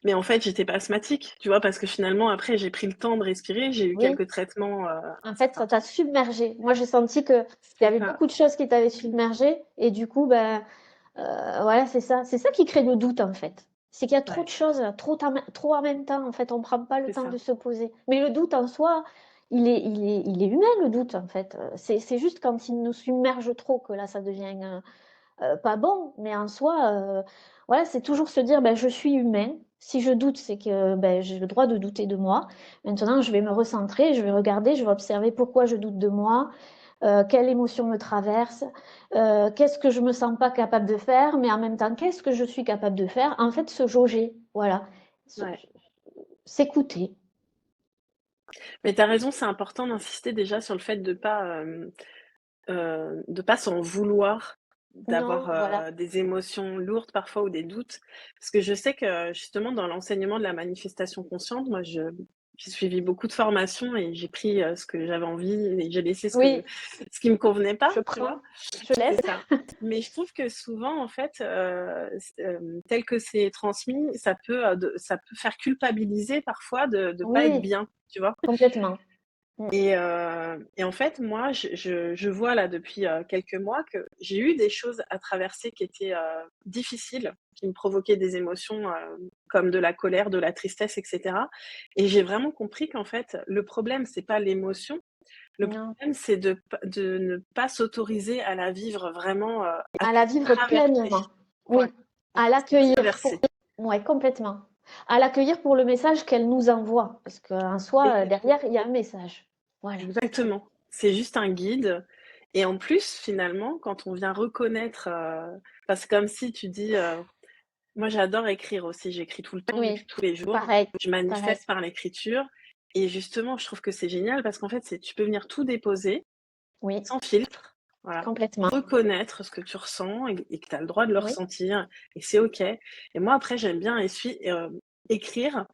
Mais en fait, j'étais pas asthmatique, tu vois, parce que finalement, après, j'ai pris le temps de respirer. J'ai eu Oui, quelques traitements en un fait, certain ça t'a temps. submergé. Moi, j'ai senti qu'il y C'est avait ça. beaucoup de choses qui t'avaient submergé et du coup, ben, voilà, c'est ça. C'est ça qui crée le doute, en fait. C'est qu'il y a trop Ouais, de choses, trop en même temps. En fait, on prend pas le c'est temps ça. de se poser. Mais le doute en soi, il est humain, le doute, en fait. C'est juste quand il nous submerge trop que là, ça devient pas bon. Mais en soi, voilà, c'est toujours se dire, ben, je suis humain. Si je doute, c'est que ben, j'ai le droit de douter de moi. Maintenant, je vais me recentrer, je vais regarder, je vais observer pourquoi je doute de moi, quelle émotion me traverse, qu'est-ce que je me sens pas capable de faire, mais en même temps, qu'est-ce que je suis capable de faire. En fait, se jauger, voilà, Ouais. s'écouter. Mais tu as raison, c'est important d'insister déjà sur le fait de pas s'en vouloir, d'avoir Non, voilà. des émotions lourdes parfois ou des doutes. Parce que je sais que justement dans l'enseignement de la manifestation consciente, moi j'ai suivi beaucoup de formations et j'ai pris ce que j'avais envie et j'ai laissé Oui, ce qui me convenait pas, je tu vois. prends, je laisse. C'est ça. Mais je trouve que souvent, en fait, tel que c'est transmis, ça peut faire culpabiliser parfois de pas être Oui, bien, tu vois. complètement. Mm. Et en fait, moi, je vois là depuis quelques mois que j'ai eu des choses à traverser qui étaient difficiles, qui me provoquaient des émotions comme de la colère, de la tristesse, etc. Et j'ai vraiment compris qu'en fait, le problème, c'est pas l'émotion. Le Non. problème, c'est de ne pas s'autoriser à la vivre vraiment, à À la vivre traverser. pleinement. Ouais, Oui, à l'accueillir traverser. ouais, complètement. À l'accueillir pour le message qu'elle nous envoie, parce qu'en soi, Et derrière, il y a un message. Voilà. exactement. c'est juste un guide et en plus, finalement, quand on vient reconnaître, enfin, c'est comme si tu dis, moi j'adore écrire aussi, j'écris tout le temps, Oui, j'écris tous les jours, pareil, je pareil. manifeste par l'écriture et justement, je trouve que c'est génial parce qu'en fait, c'est tu peux venir tout déposer Oui, sans filtre, voilà. complètement. Reconnaître ce que tu ressens et que tu as le droit de le Oui, ressentir et c'est OK et moi après j'aime bien écrire,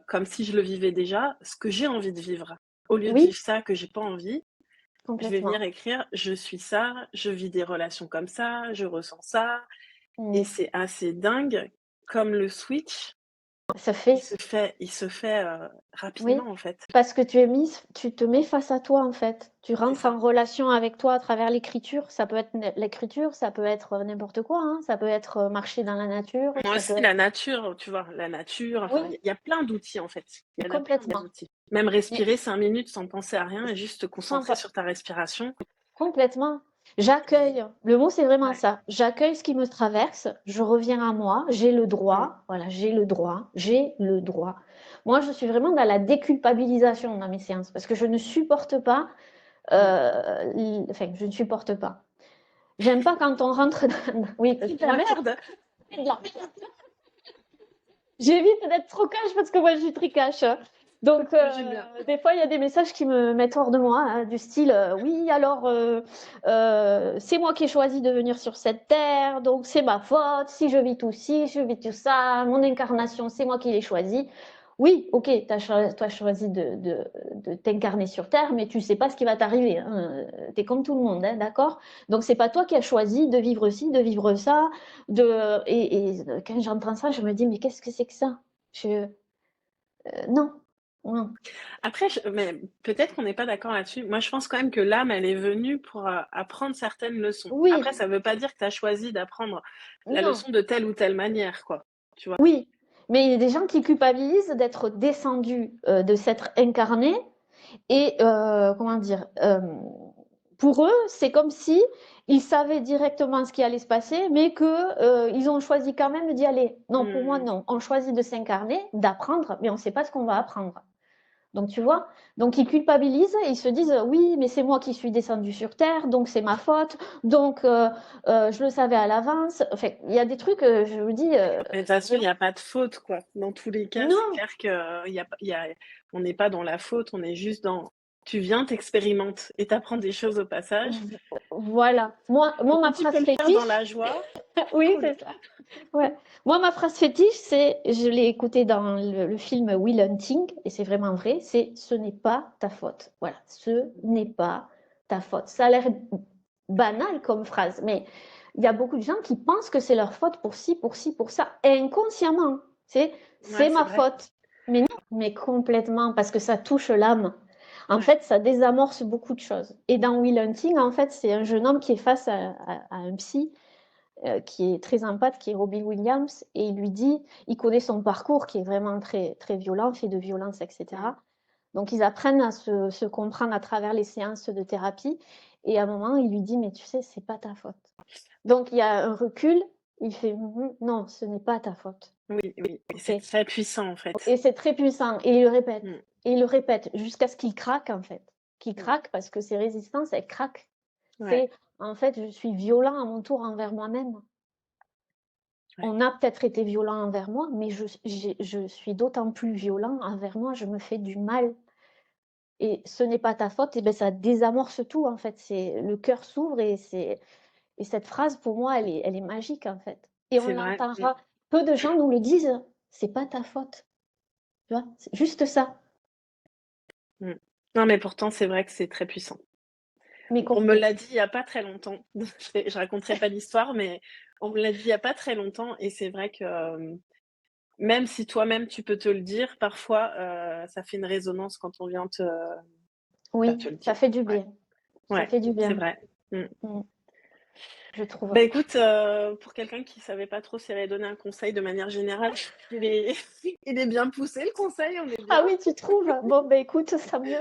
comme si je le vivais déjà, ce que j'ai envie de vivre. Au lieu de oui, vivre ça que j'ai pas envie, je vais complètement. venir écrire: «Je suis ça, je vis des relations comme ça, je ressens ça» et Mmh. c'est assez dingue comme le switch, Ça il fait se fait il se fait, Oui, rapidement en fait. parce que tu te mets face à toi, en fait. Tu C'est rentres ça. en relation avec toi à travers l'écriture. Ça peut être l'écriture, ça peut être n'importe quoi, hein. Ça peut être marcher dans la nature, Moi ça peut aussi être. la nature, tu vois? La nature, enfin, Oui, il y a plein d'outils en fait. Il y en a plein des complètement. outils. Même Mais respirer 5 minutes sans penser à rien et juste te sans concentrer pas sur ta respiration complètement. et J'accueille. Le mot, c'est vraiment ouais. ça. J'accueille ce qui me traverse, je reviens à moi, j'ai le Mmh. droit, voilà, j'ai le droit, j'ai le droit. Moi, je suis vraiment dans la déculpabilisation dans mes séances parce que je ne supporte pas, Mmh. enfin, je ne supporte pas. J'aime pas quand on rentre dans oui, parce C'est que de la moi merde! j'évite d'être trop cash parce que moi je suis très cash. Donc J'aime bien. des fois il y a des messages qui me mettent hors de moi, hein, du style oui alors c'est moi qui ai choisi de venir sur cette terre, donc c'est ma faute si je vis tout ci, je vis tout ça, mon incarnation c'est moi qui l'ai choisi. Oui, ok, t'as choisi de t'incarner sur Terre, mais tu sais pas ce qui va t'arriver. Hein. T'es comme tout le monde, hein, d'accord? Donc c'est pas toi qui as choisi de vivre ci, de vivre ça, et quand j'entends ça, je me dis: «Mais qu'est-ce que c'est que ça?» Non, non. Après mais peut-être qu'on n'est pas d'accord là-dessus. Moi, je pense quand même que l'âme, elle est venue pour, apprendre certaines leçons. Oui, Après, ça veut pas dire que tu as choisi d'apprendre la non, leçon de telle ou telle manière, quoi, tu vois? oui, mais il y a des gens qui culpabilisent d'être descendus, de s'être incarnés et comment dire? Pour eux, c'est comme si ils savaient directement ce qui allait se passer, mais que, ils ont choisi quand même d'y aller. Non, pour moi, Mmh. non. On choisit de s'incarner, d'apprendre, mais on ne sait pas ce qu'on va apprendre. Donc tu vois? Donc ils culpabilisent et ils se disent: «Oui, mais c'est moi qui suis descendu sur terre, donc c'est ma faute, donc je le savais à l'avance». Enfin, il y a des trucs, je me dis, Mais de toute façon, il y vraiment a pas de faute, quoi. Dans tous les cas, c'est non! clair que, il y a on n'est pas dans la faute, on est juste dans tu viens, tu expérimentes et tu apprends des choses au passage. Voilà. Moi Donc ma si tu peux phrase le faire dans fétiche la joie, oui, cool. c'est ça. Ouais. Moi ma phrase fétiche, c'est je l'ai écoutée dans le film Will Hunting et c'est vraiment vrai, c'est: «Ce n'est pas ta faute». Voilà, ce n'est pas ta faute. Ça a l'air banal comme phrase, mais il y a beaucoup de gens qui pensent que c'est leur faute pour ci, pour ci, pour ça, inconsciemment. Ouais, C'est c'est ma vrai. faute. Mais non, mais complètement, parce que ça touche l'âme. En Ouais. fait, ça désamorce beaucoup de choses. Et dans Will Hunting, en fait, c'est un jeune homme qui est face à un psy qui est très empathe, qui est Robin Williams, et il lui dit, il connaît son parcours qui est vraiment très, très violent, fait de violence, Mmh. etc. Donc ils apprennent à se comprendre à travers les séances de thérapie. Et à un moment, il lui dit, mais tu sais, c'est pas ta faute. Donc il y a un recul, il fait, non, ce n'est pas ta faute. Oui, oui, et c'est Ok. très puissant, en fait. Et c'est très puissant. Et il le répète. Mmh. Et il le répète jusqu'à ce qu'il craque, en fait. Qu'il Mmh. craque parce que ses résistances, elles craquent. Ouais, C'est, en fait, je suis violent à mon tour envers moi-même. ouais. On a peut-être été violent envers moi, mais je suis d'autant plus violent envers moi, je me fais du mal. Et ce n'est pas ta faute, et ben ça désamorce tout, en fait. C'est le cœur s'ouvre et cette phrase, pour moi, elle est magique, en fait. Et on C'est vrai. Mmh. l'entendra. Peu de gens nous le disent, c'est pas ta faute. Tu vois? C'est juste ça. Mmh. Non, mais pourtant, c'est vrai que c'est très puissant. Mais On me complètement. l'a dit il y a pas très longtemps. Je raconterai pas l'histoire, mais on me l'a dit il y a pas très longtemps et c'est vrai que, même si toi-même tu peux te le dire, parfois, ça fait une résonance quand on vient te Oui, le ça dire. fait du Ouais, bien. Ça ouais, fait du c'est bien. vrai. Mmh. Mmh, je trouve. Bah, écoute, pour quelqu'un qui savait pas trop s'il allait donner un conseil de manière générale, il est il est bien poussé le conseil, on est bien. Ah oui, tu trouves? Bon, ben écoute, ça mieux.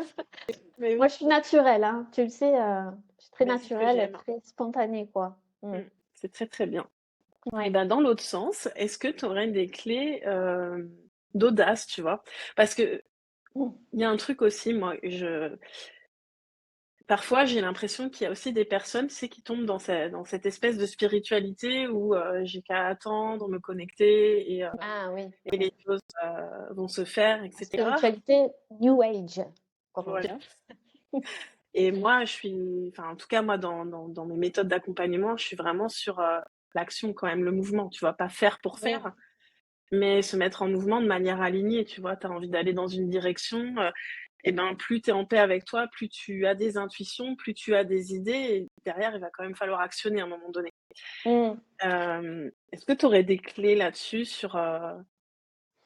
Mais Moi, oui, je suis naturelle, hein. Tu le sais, je suis très mais c'est ce que naturelle, j'aime. très spontanée, quoi. Mmh. Mmh. C'est très, très bien. Et Ouais. ben, dans l'autre sens, est-ce que tu aurais des clés, d'audace, tu vois? Parce que Mmh. il y a un truc aussi, moi, parfois, j'ai l'impression qu'il y a aussi des personnes, tu sais, qui tombent dans cette espèce de spiritualité où, j'ai qu'à attendre, me connecter Ah oui, et les choses, vont se faire et la cetera. spiritualité New Age, comme on dit. Voilà. Et moi, je suis enfin, en tout cas, moi, dans mes méthodes d'accompagnement, je suis vraiment sur, l'action quand même, le mouvement, tu vois? Pas faire pour Oui, faire, mais se mettre en mouvement de manière alignée, tu vois? Tu as envie d'aller dans une direction, et ben, plus tu es en paix avec toi, plus tu as des intuitions, plus tu as des idées et derrière, il va quand même falloir actionner à un moment donné. mmh. Est-ce que tu aurais des clés là-dessus sur,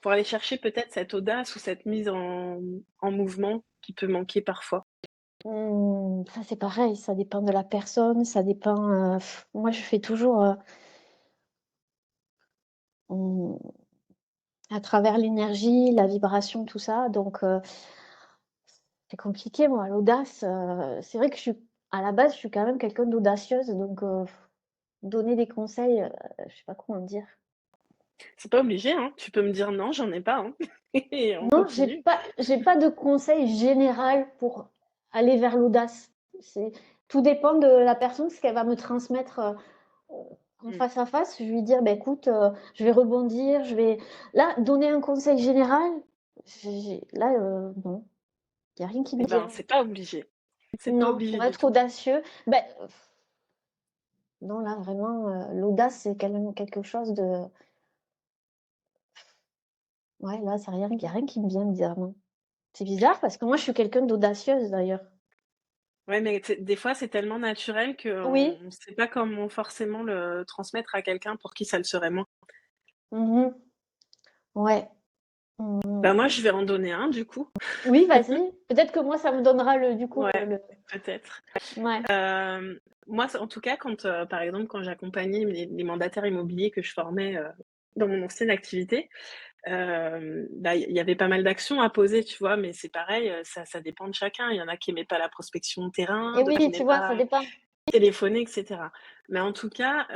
pour aller chercher peut-être cette audace ou cette mise en mouvement qui peut manquer parfois? Ça c'est pareil, ça dépend de la personne, ça dépend, moi je fais toujours, mmh, à travers l'énergie, la vibration, tout ça, donc c'est compliqué moi, l'audace, c'est vrai que à la base, je suis quand même quelqu'un d'audacieuse, donc donner des conseils, je sais pas comment dire. C'est pas obligé, hein, tu peux me dire: «Non, j'en ai pas, hein» et on Non, continue. j'ai pas de conseil général pour aller vers l'audace. C'est Tout dépend de la personne, ce qu'elle va me transmettre, en Mmh. face à face. Je vais lui dire: «Bah, écoute, je vais rebondir, je vais» là, donner un conseil général, là, non, il y a rien qui me Et ben, vient. c'est pas obligé. C'est pas Non, obligé pour du être tout. audacieux, ben non, là, vraiment, l'audace, c'est quand même quelque chose de ouais, là, c'est rien, il y a rien qui me vient bizarrement. C'est bizarre parce que moi, je suis quelqu'un d'audacieuse d'ailleurs. Ouais, mais tu des fois, c'est tellement naturel Oui. qu'on sait pas comment forcément le transmettre à quelqu'un pour qui ça le serait moins. Mmh. Ouais. Mmh. Bah, moi, je vais en donner un du coup. Oui, vas-y. Peut-être que moi, ça me donnera le du coup, Ouais, le peut-être. ouais. Moi, c'est en tout cas, quand, par exemple, quand j'accompagnais les mandataires immobiliers que je formais, dans mon ancienne activité, bah, il y avait pas mal d'actions à poser, tu vois? Mais c'est pareil, ça dépend de chacun. Il y en a qui aimaient pas la prospection de terrain, Et d'autres qui oui, tu aimaient vois, ça pas dépend. téléphoner et cetera. Mais en tout cas,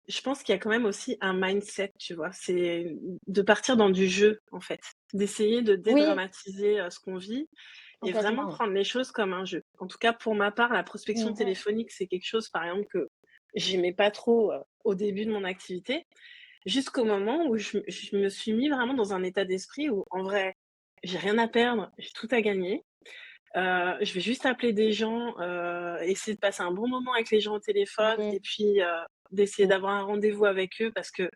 je pense qu'il y a quand même aussi un mindset, tu vois? C'est de partir dans du jeu, en fait. D'essayer de Oui, dédramatiser, ce qu'on vit et vraiment complètement. prendre les choses comme un jeu. En tout cas, pour ma part, la prospection Mmh. téléphonique, c'est quelque chose, par exemple, que j'aimais pas trop, au début de mon activité, jusqu'au moment où je me suis mis vraiment dans un état d'esprit où, en vrai, j'ai rien à perdre, j'ai tout à gagner. Je vais juste appeler des gens, essayer de passer un bon moment avec les gens au téléphone et Oui. puis, d'essayer Mmh. d'avoir un rendez-vous avec eux parce que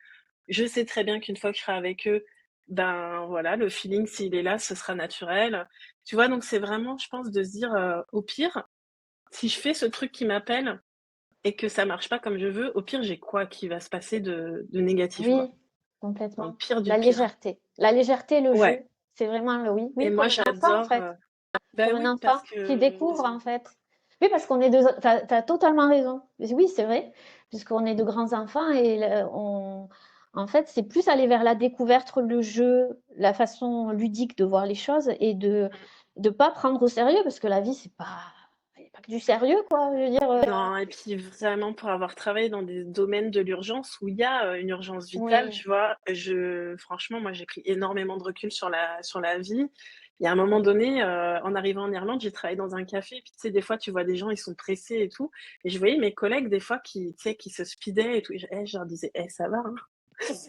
je sais très bien qu'une fois que je serai avec eux, ben, voilà, le feeling s'il est là, ce sera naturel. Tu vois? Donc c'est vraiment, je pense, de se dire, au pire, si je fais ce truc qui m'appelle et que ça marche pas comme je veux, au pire, j'ai quoi qui va se passer de négatif, quoi? Oui, Dans le complètement. pire du pire. La légèreté, le Ouais jeu, c'est vraiment le oui. et Oui, moi comme un enfant, en j'adore, fait. bah, Comme un oui, parce enfant qui que découvre, en fait. Oui, parce qu'on est tu as totalement raison. Oui, c'est vrai, puisqu'on est de grands enfants et en fait, c'est plus aller vers la découverte, le jeu, la façon ludique de voir les choses et de pas prendre au sérieux parce que la vie, c'est pas il y a pas que du sérieux, quoi. Je veux dire, non et puis vraiment pour avoir travaillé dans des domaines de l'urgence où il y a, une urgence vitale, oui, tu vois? Franchement, moi, j'ai pris énormément de recul sur la vie. Il y a un moment donné, en arrivant en Irlande, j'ai travaillé dans un café, puis tu sais, des fois, tu vois des gens, ils sont pressés et tout et je voyais mes collègues des fois qui, tu sais, qui se speedaient et tout et je leur disais: «Eh, ça va, hein,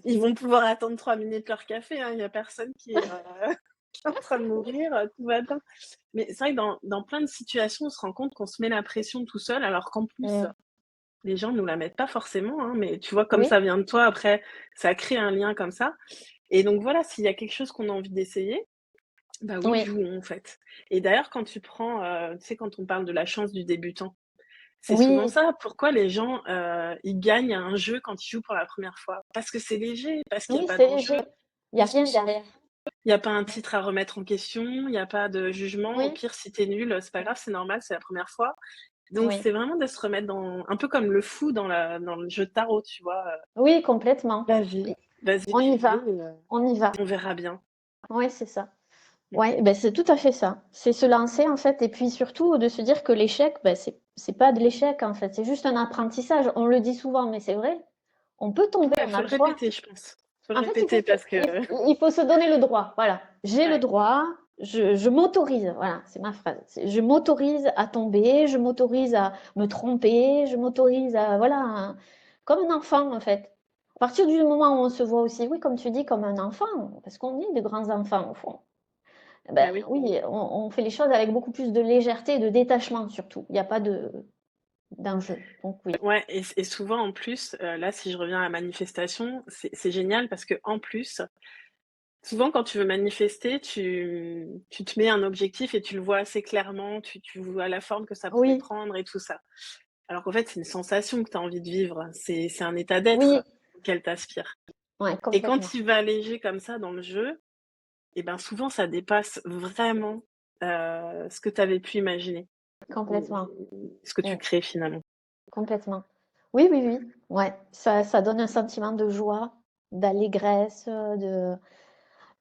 ils vont pouvoir attendre 3 minutes leur café, hein, il y a personne qui est, qui est en train de mourir, tout va bien». Mais c'est vrai que dans plein de situations, on se rend compte qu'on se met la pression tout seul, alors qu'en plus, mmh, les gens nous la mettent pas forcément, hein, mais tu vois, comme oui, ça vient de toi, après, ça crée un lien comme ça. Et donc voilà, s'il y a quelque chose qu'on a envie d'essayer, bah oui, oui, jouons en fait. Et d'ailleurs, quand tu prends, tu sais, quand on parle de la chance du débutant, c'est souvent oui, ça. Pourquoi les gens, ils gagnent à un jeu quand ils jouent pour la première fois? Parce que c'est léger, parce qu'il y a oui, pas c'est d'enjeu, léger. Il y a rien derrière. il y a pas un titre à remettre en question, il y a pas de jugement. Au Oui, pire, si tu es nul, c'est pas grave, c'est normal, c'est la première fois. Donc oui, c'est vraiment de se remettre dans un peu comme le fou dans le jeu de tarot, tu vois? oui, complètement. Vas-y, vas-y, On y tu va, joues et on y va. on verra bien. Ouais, c'est ça. Mmh. Ouais, ben, c'est tout à fait ça. C'est se lancer, en fait, et puis surtout de se dire que l'échec, ben, c'est pas de l'échec, en fait, c'est juste un apprentissage. On le dit souvent, mais c'est vrai. On peut tomber, Ouais, on a faut le le choix. répéter, je pense. Faut le En fait, répéter parce que il faut se donner le droit. Voilà. J'ai le ouais, droit. je m'autorise, voilà, c'est ma phrase. Je m'autorise à tomber, je m'autorise à me tromper, je m'autorise à, voilà, comme un enfant en fait. À partir du moment où on se voit aussi, oui, comme tu dis, comme un enfant, parce qu'on est de grands enfants au fond. Eh ben Bah oui. oui, on fait les choses avec beaucoup plus de légèreté et de détachement surtout. Il n'y a pas d'enjeu. Donc oui. Ouais, et souvent en plus, là, si je reviens à la manifestation, c'est génial parce que en plus, souvent quand tu veux manifester, tu te mets un objectif et tu le vois assez clairement, tu vois la forme que ça pourrait Oui, prendre et tout ça. Alors qu'en fait, c'est une sensation que tu as envie de vivre, c'est un état d'être oui, auquel tu aspires. ouais, Et quand complètement. tu vas léger comme ça dans le jeu, et ben, souvent ça dépasse vraiment, ce que tu avais pu imaginer, Complètement. ce que tu Mm, crées finalement. complètement. Oui, oui, oui. Ouais, ça donne un sentiment de joie, d'allégresse, de.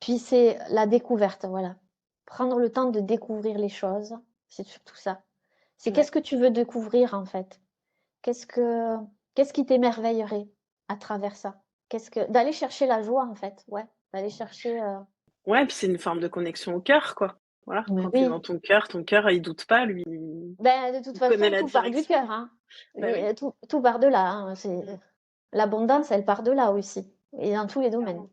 Puis c'est la découverte, voilà. Prendre le temps de découvrir les choses, c'est surtout ça. C'est Ouais. qu'est-ce que tu veux découvrir en fait? Qu'est-ce que qu'est-ce qui t'émerveillerait à travers ça? Qu'est-ce que d'aller chercher la joie en fait, ouais, d'aller chercher. Ouais, puis c'est une forme de connexion au cœur, quoi. Voilà, Mais quand tu es oui, dans ton cœur, il doute pas, lui, ben de toute il connaît façon, la tout part du direction. cœur, hein. Bah oui, Tout part de là, hein. mmh, L'abondance, elle part de là aussi, et dans tous les domaines. clairement.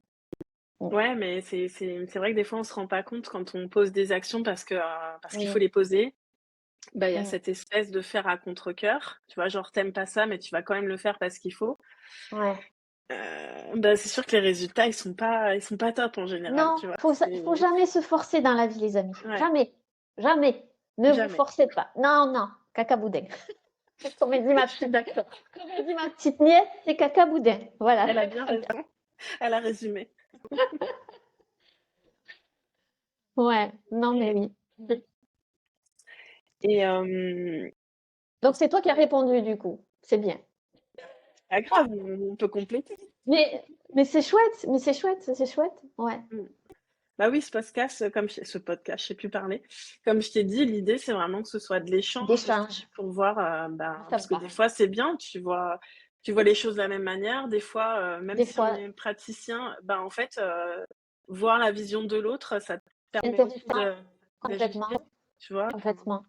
Mm. Ouais, mais c'est vrai que des fois, on se rend pas compte quand on pose des actions parce qu'il faut Oui. les poser. Bah, il y a Mm. cette espèce de faire à contre-cœur, tu vois? Genre, tu aimes pas ça, mais tu vas quand même le faire parce qu'il faut. Ouais. Bah, c'est sûr que les résultats, ils sont pas top en général, Non, tu vois? faut C'est jamais se forcer dans la vie, les amis. Ouais, Jamais, jamais. Ne vous jamais. forcez pas. Non, non, caca boudin. Comme elle dit Je ma suis petite, d'accord. comme elle dit ma petite nièce, c'est caca boudin. Voilà. Elle a bien raison. Elle a résumé. Ouais, non mais oui. Et Donc c'est toi qui as répondu du coup. C'est bien. pas grave, on peut compléter. Mais c'est chouette, mais c'est chouette, c'est chouette. Ouais. Mmh. Bah oui, ce podcast, je sais plus parler. Comme je t'ai dit, l'idée, c'est vraiment que ce soit de l'échange aussi D'échange. pour voir, Ça me parce que des parle. fois, c'est bien, tu vois les choses de la même manière. Des fois, même Des si on fois, est praticien, en fait, voir la vision de l'autre, ça te c'est permet aussi intéressant. Complètement. d'ajuster, tu vois? Complètement.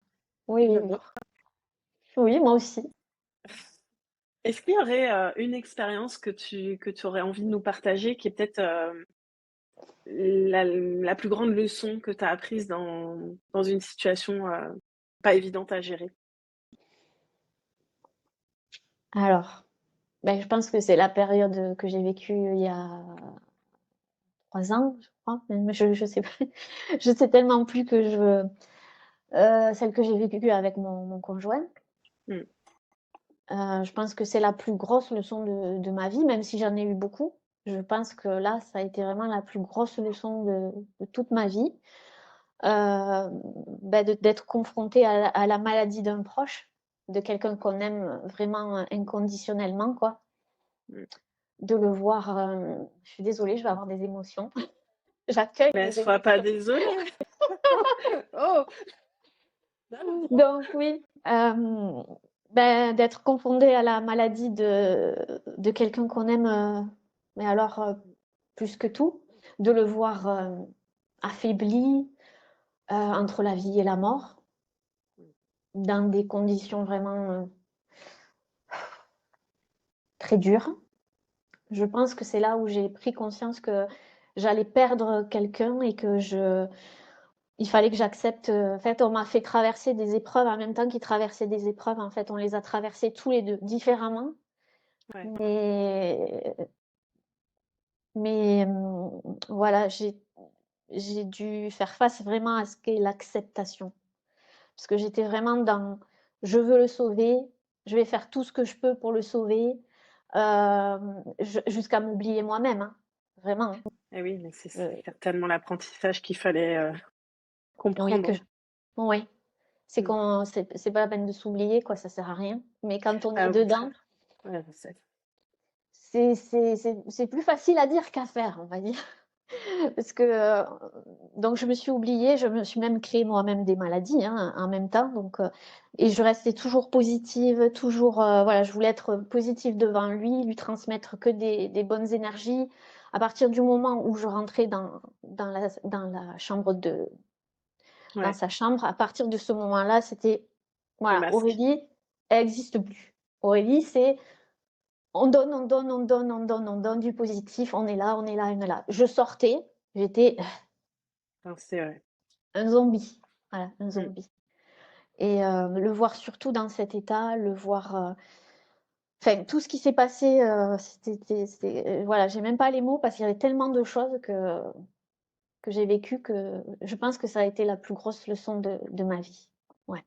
Oui, oui, oui. J'adore. Oui, moi aussi. Est-ce qu'il y aurait, une expérience que tu aurais envie de nous partager qui est peut-être, la plus grande leçon que tu as apprise dans une situation, pas évidente à gérer? Alors, ben, je pense que c'est la période que j'ai vécue il y a 3 ans, je crois. Même je sais pas. Je sais tellement plus que celle que j'ai vécue avec mon conjoint. Mmh. Je pense que c'est la plus grosse leçon de ma vie, même si j'en ai eu beaucoup. Je pense que là, ça a été vraiment la plus grosse leçon de toute ma vie. Bah, d'être confrontée à la maladie d'un proche, de quelqu'un qu'on aime vraiment, inconditionnellement, quoi. Mmh. De le voir, je suis désolée, je vais avoir des émotions. J'accueille Mais les sois pas émotions. désolée. Oh! Donc oui, ben, d'être confrontée à la maladie de quelqu'un qu'on aime, mais alors, plus que tout, de le voir, affaibli, entre la vie et la mort, dans des conditions vraiment, très dures. Je pense que c'est là où j'ai pris conscience que j'allais perdre quelqu'un et que il fallait que j'accepte. En fait, on m'a fait traverser des épreuves en même temps qu'il traversait des épreuves. En fait, on les a traversées tous les deux différemment. Ouais. Mais voilà, j'ai dû faire face vraiment à ce qu'est l'acceptation. Parce que j'étais vraiment dans je veux le sauver, je vais faire tout ce que je peux pour le sauver, jusqu'à m'oublier moi-même, hein, vraiment, hein. Eh oui, mais c'est Je certainement l'apprentissage qu'il fallait, oui, comprendre. oui, c'est Mmh. qu'on c'est pas la peine de s'oublier, quoi, ça sert à rien. Mais quand on est Ah, au dedans, contraire. Ouais, je sais. c'est plus facile à dire qu'à faire, on va dire. Parce que, donc je me suis oubliée, je me suis même créé moi-même des maladies, hein, en même temps, donc et je restais toujours positive, toujours, voilà, je voulais être positive devant lui, lui transmettre que des bonnes énergies. À partir du moment où je rentrais dans la chambre dans Ouais, sa chambre. À partir de ce moment-là, c'était le voilà, masque. Aurélie, elle existe plus. Aurélie, c'est on donne, on donne, on donne, on donne, on donne du positif, on est là, on est là, on est là. Je sortais, j'étais Enfin, c'est vrai. un zombie, voilà, un Mmh. zombie et le voir surtout dans cet état, le voir, enfin tout ce qui s'est passé, c'était voilà, j'ai même pas les mots parce qu'il y avait tellement de choses que j'ai vécues que je pense que ça a été la plus grosse leçon de ma vie. Ouais.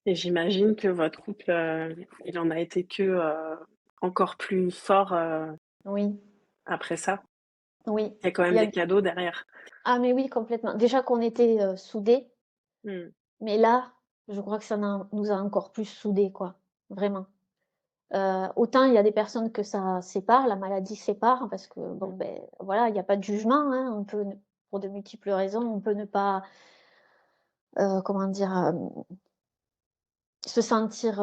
Et j'imagine que votre couple, il en a été que, encore plus fort, Oui, après ça. oui. Il y a quand Il même y a des cadeaux derrière. ah mais oui, complètement. Déjà qu'on était, soudés, Mmh. mais là, je crois que ça nous a encore plus soudés, quoi, vraiment. Autant il y a des personnes que ça sépare, la maladie sépare parce que bon, Mmh. ben voilà, il y a pas de jugement, hein. On peut ne pour de multiples raisons, on peut ne pas, comment dire? Se sentir,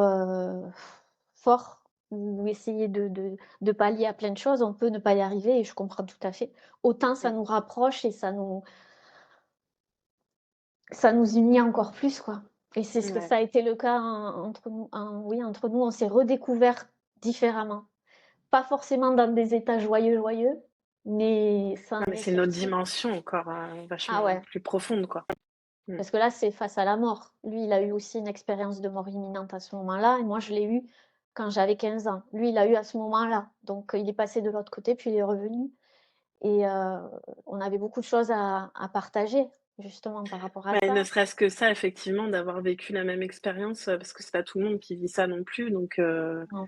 fort ou essayer de pallier à plein de choses, on peut ne pas y arriver et je comprends tout à fait. Autant ça Mmh. nous rapproche et ça nous unit encore plus, quoi et c'est ce que Ouais. ça a été le cas entre nous oui, entre nous, on s'est redécouverts différemment. Pas forcément dans des états joyeux, joyeux, mais ça Non, en mais est c'est une autre sorti. dimension encore, Ah vachement ouais, plus profonde, quoi. Mmh. parce que là, c'est face à la mort. Lui, il a eu aussi une expérience de mort imminente à ce moment-là et moi, je l'ai eu quand j'avais 15 ans. Lui, il l'a eu à ce moment-là, donc il est passé de l'autre côté, puis il est revenu et on avait beaucoup de choses à partager, justement, par rapport à Ouais, ne ça. serait-ce que ça, effectivement, d'avoir vécu la même expérience, parce que c'est pas tout le monde qui vit ça non plus, donc Non.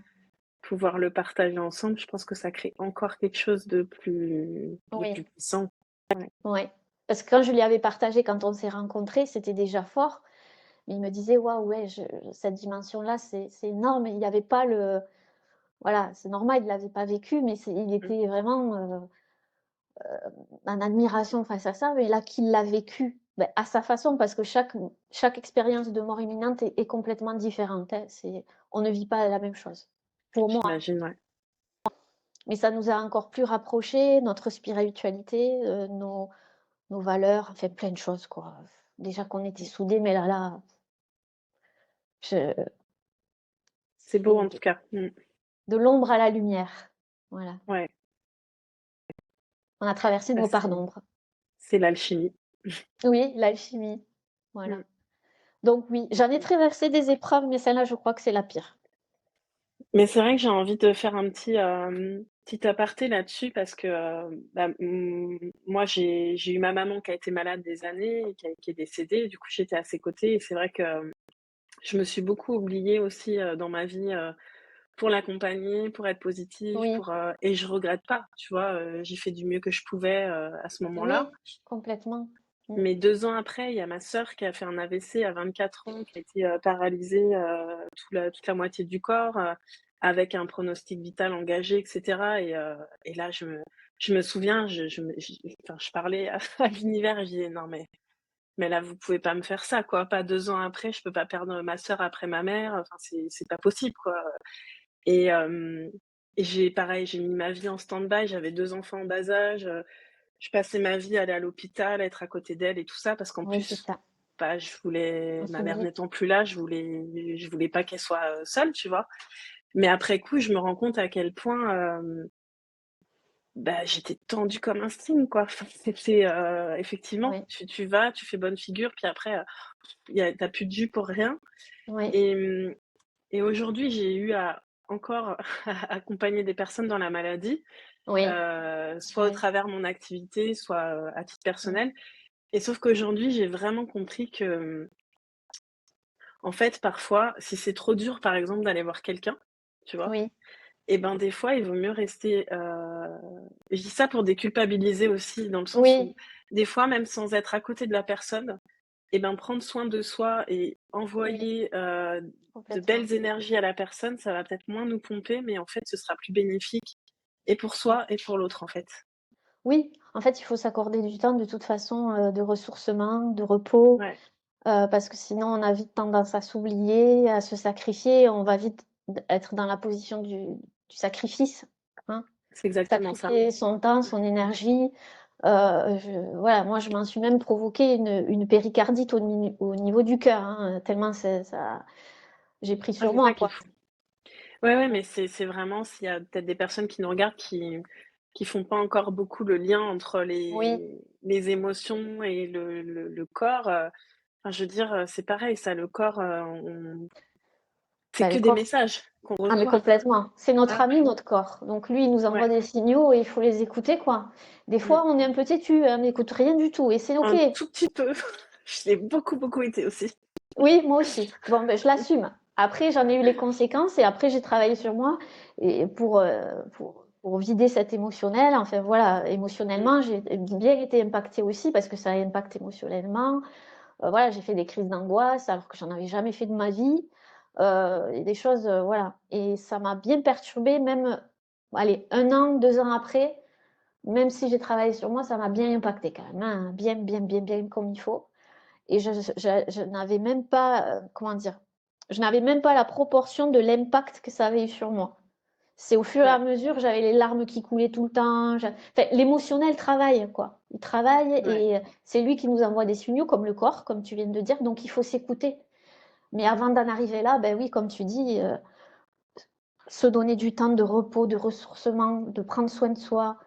pouvoir le partager ensemble, je pense que ça crée encore quelque chose de Oui, plus puissant. Ouais. ouais, parce que quand je lui avais partagé, quand on s'est rencontrés, c'était déjà fort. Mais il me disait: «Waouh, ouais, je cette dimension-là, c'est énorme» et il y avait pas le voilà, c'est normal, il l'avait pas vécu, mais il Mmh. était vraiment, en admiration face à ça, mais là qu'il l'a vécu, beh, à sa façon, parce que chaque expérience de mort imminente est complètement différente, hein. On ne vit pas la même chose, pour moi. J'imagine, ouais. Mais ça nous a encore plus rapprochés, notre spiritualité, nos valeurs, enfin plein de choses, quoi. Déjà qu'on était Mmh. soudés, mais je C'est beau c'est en tout cas. Mmh. de l'ombre à la lumière. Voilà. Ouais, On a traversé bah, nos parts d'ombre. c'est l'alchimie. Oui, l'alchimie. Mmh. Voilà. Donc oui, j'en ai traversé des épreuves, mais celle-là, je crois que c'est la pire. Mais c'est vrai que j'ai envie de faire un petit aparté là-dessus parce que, moi j'ai eu ma maman qui a été malade des années et qui est décédée. Du coup, j'étais à ses côtés et c'est vrai que, je me suis beaucoup oubliée aussi, dans ma vie, pour l'accompagner, pour être positive, Oui, et je regrette pas, tu vois? J'ai fait du mieux que je pouvais, à ce moment-là. oui, complètement. Mmh. Mais 2 ans après, il y a ma sœur qui a fait un AVC à 24 ans, qui a été, paralysée, toute la moitié du corps, avec un pronostic vital engagé et cetera, et là, je me souviens, enfin, je parlais à l'univers et je disais: «Non mais là, vous pouvez pas me faire ça, quoi. Pas 2 ans après, je peux pas perdre ma sœur après ma mère, enfin, c'est pas possible, quoi». Et hem et j'ai mis ma vie en stand-by, j'avais 2 enfants en bas âge, je passais ma vie à aller à l'hôpital, être à côté d'elle et tout ça parce qu'en Oui, c'est plus, ça. bah, On ma mère s'oublie. n'étant plus là, je voulais pas qu'elle soit, seule, tu vois? Mais après coup, je me rends compte à quel point, bah, j'étais tendue comme un string, quoi. Enfin, c'était, effectivement, Oui, tu vas, tu fais bonne figure, puis après, tu as plus de jus pour rien. oui, et mmh et aujourd'hui, j'ai eu à encore à accompagner des personnes dans la maladie, oui, soit au oui. travers mon activité, soit, à titre Mmh. personnel. Et sauf qu'aujourd'hui, j'ai vraiment compris que, en fait, parfois, si c'est trop dur, par exemple, d'aller voir quelqu'un, tu vois? Oui, Et ben, des fois, il vaut mieux rester, je dis ça pour déculpabiliser aussi, dans le sens où, oui, des fois, même sans être à côté de la personne, et ben, prendre soin de soi et oui, envoyer, de complètement. belles énergies à la personne, ça va peut-être moins nous pomper, mais en fait, ce sera plus bénéfique et pour Oui. soi et pour l'autre, en fait. Oui, en fait, il faut s'accorder du temps de toute façon, de ressourcement, de repos, Ouais, parce que sinon on a vite tendance à s'oublier, à se sacrifier, on va vite être dans la position du sacrifice, hein. c'est exactement ça. Sacrifier son temps, son énergie, Voilà, moi, je m'en suis même provoqué une péricardite au niveau du cœur, hein, tellement j'ai pris Ah, sur c'est moi, ça qu'il quoi. faut. Ouais, ouais, mais c'est vraiment s'il y a peut-être des personnes qui nous regardent qui font pas encore beaucoup le lien entre Oui, les émotions et le corps, enfin, je veux dire, c'est pareil ça, le corps, c'est bah, que le des corps. messages qu'on Ah, mais reçoit. complètement. C'est notre Voilà. ami, notre corps. Donc lui, il nous envoie Ouais, des signaux et il faut les écouter, quoi. Des mmh, fois, on est un peu têtu, hein, on n'écoute rien du tout et c'est OK. un tout petit peu. Je l'ai beaucoup, beaucoup été aussi. Oui, moi aussi. Bon, ben, je l'assume. Après, j'en ai eu les conséquences et après, j'ai travaillé sur moi et pour vider cet émotionnel. Enfin, voilà, Mmh. émotionnellement, j'ai bien été impactée aussi parce que ça impacte émotionnellement. Voilà, j'ai fait des crises d'angoisse alors que j'en avais jamais fait de ma vie. Et des choses, voilà. Et ça m'a bien perturbée, même, allez, 1 an, 2 ans après, même si j'ai travaillé sur moi, ça m'a bien impacté quand même, hein, bien, bien, bien, bien comme il faut. Et je n'avais même pas, comment dire, je n'avais même pas la proportion de l'impact que ça avait eu sur moi. C'est au fur et à Ouais, mesure, j'avais les larmes qui coulaient tout le temps. Enfin, l'émotionnel travaille, quoi. Il travaille ouais. et c'est lui qui nous envoie des signaux, comme le corps, comme tu viens de dire. Donc, il faut s'écouter. Mais avant d'en arriver là, ben oui, comme tu dis, se donner du temps de repos, de ressourcement, de prendre soin de soi,